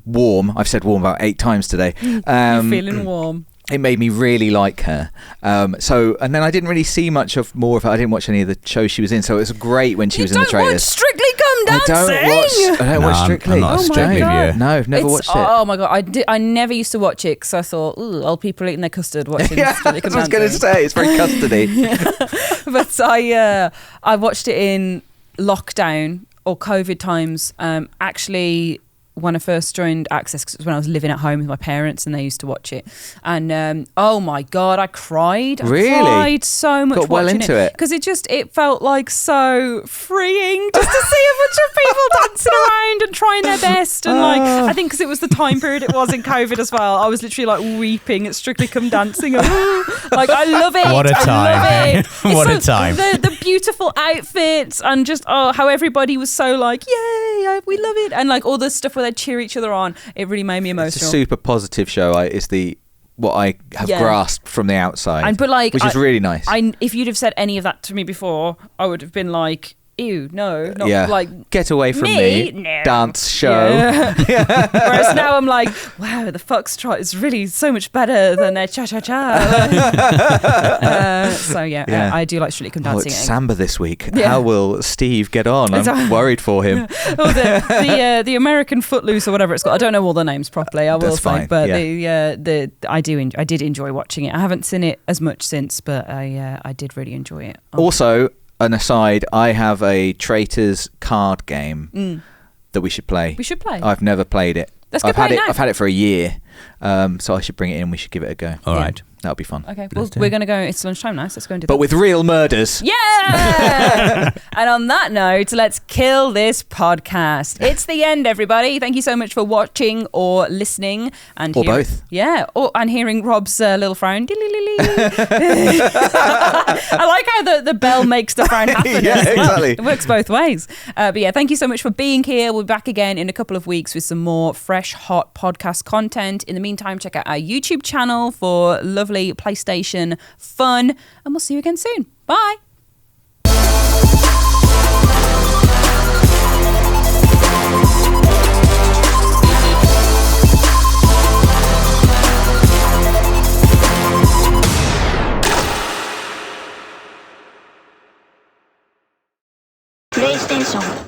[SPEAKER 2] warm. I've said warm about 8 times today.
[SPEAKER 1] You're feeling warm.
[SPEAKER 2] It made me really like her. And then I didn't really see much of more of her. I didn't watch any of the shows she was in, so it was great when she was in the
[SPEAKER 1] You don't watch
[SPEAKER 2] trailers.
[SPEAKER 1] Strictly Come Dancing?
[SPEAKER 2] I don't watch Strictly.
[SPEAKER 3] I'm not a
[SPEAKER 1] Oh my
[SPEAKER 3] Strictly
[SPEAKER 1] God.
[SPEAKER 3] viewer.
[SPEAKER 2] No, never watched it.
[SPEAKER 1] Oh my god, I never used to watch it because I thought, ooh, old people eating their custard watching.
[SPEAKER 2] Yeah,
[SPEAKER 1] Strictly
[SPEAKER 2] that's
[SPEAKER 1] Come
[SPEAKER 2] what I was going to
[SPEAKER 1] Dancing.
[SPEAKER 2] say. It's very custody.
[SPEAKER 1] But I watched it in lockdown or COVID times. Actually, when I first joined Access, 'cause it was when I was living at home with my parents, and they used to watch it. And oh my god, I cried.
[SPEAKER 2] Really?
[SPEAKER 1] I cried so much.
[SPEAKER 2] Got well
[SPEAKER 1] watching
[SPEAKER 2] into it.
[SPEAKER 1] because it felt like so freeing just to see a bunch of people dancing around and trying their best. And like, I think because it was the time period it was in COVID as well, I was literally like weeping at Strictly Come Dancing. Like, I love it.
[SPEAKER 3] What a
[SPEAKER 1] I
[SPEAKER 3] time.
[SPEAKER 1] love it. It's
[SPEAKER 3] What a time.
[SPEAKER 1] The beautiful outfits and just how everybody was so like, yay, we love it, and like all the stuff where they cheer each other on. It really made me
[SPEAKER 2] It's a
[SPEAKER 1] emotional.
[SPEAKER 2] super positive show. It's what I have
[SPEAKER 1] Yeah.
[SPEAKER 2] grasped from the outside,
[SPEAKER 1] But like,
[SPEAKER 2] which is really nice.
[SPEAKER 1] If you'd have said any of that to me before, I would have been like, ew, no, not like
[SPEAKER 2] get away from me.
[SPEAKER 1] No.
[SPEAKER 2] Dance show.
[SPEAKER 1] Yeah. Whereas now I'm like, wow, the foxtrot is really so much better than their cha-cha-cha. So yeah, I do like Strictly Come Dancing.
[SPEAKER 2] It's Samba this week.
[SPEAKER 1] Yeah.
[SPEAKER 2] How will Steve get on? I'm worried for him.
[SPEAKER 1] The American Footloose or whatever it's called. I don't know all the names properly. I will say,
[SPEAKER 2] fine.
[SPEAKER 1] but I did enjoy watching it. I haven't seen it as much since, but I did really enjoy it.
[SPEAKER 2] Also, an aside, I have a Traitors card game that we should play.
[SPEAKER 1] We should play.
[SPEAKER 2] I've never played it.
[SPEAKER 1] Let's go
[SPEAKER 2] I've
[SPEAKER 1] play
[SPEAKER 2] had
[SPEAKER 1] it
[SPEAKER 2] it.
[SPEAKER 1] now.
[SPEAKER 2] I've had it for a year, so I should bring it in. We should give it a go.
[SPEAKER 3] All right.
[SPEAKER 2] That'll be fun.
[SPEAKER 1] Okay, well, we're going to go. It's lunchtime now, so let's go and do that.
[SPEAKER 2] But with real murders.
[SPEAKER 1] Yeah! And on that note, let's kill this podcast. It's the end, everybody. Thank you so much for watching or listening.
[SPEAKER 2] Or both.
[SPEAKER 1] Yeah, and hearing Rob's little frown. I like how the bell makes the frown happen.
[SPEAKER 2] Yeah,
[SPEAKER 1] as well.
[SPEAKER 2] exactly.
[SPEAKER 1] It works both ways. But yeah, thank you so much for being here. We'll be back again in a couple of weeks with some more fresh, hot podcast content. In the meantime, check out our YouTube channel for lovely PlayStation fun, and we'll see you again soon. Bye.
[SPEAKER 4] PlayStation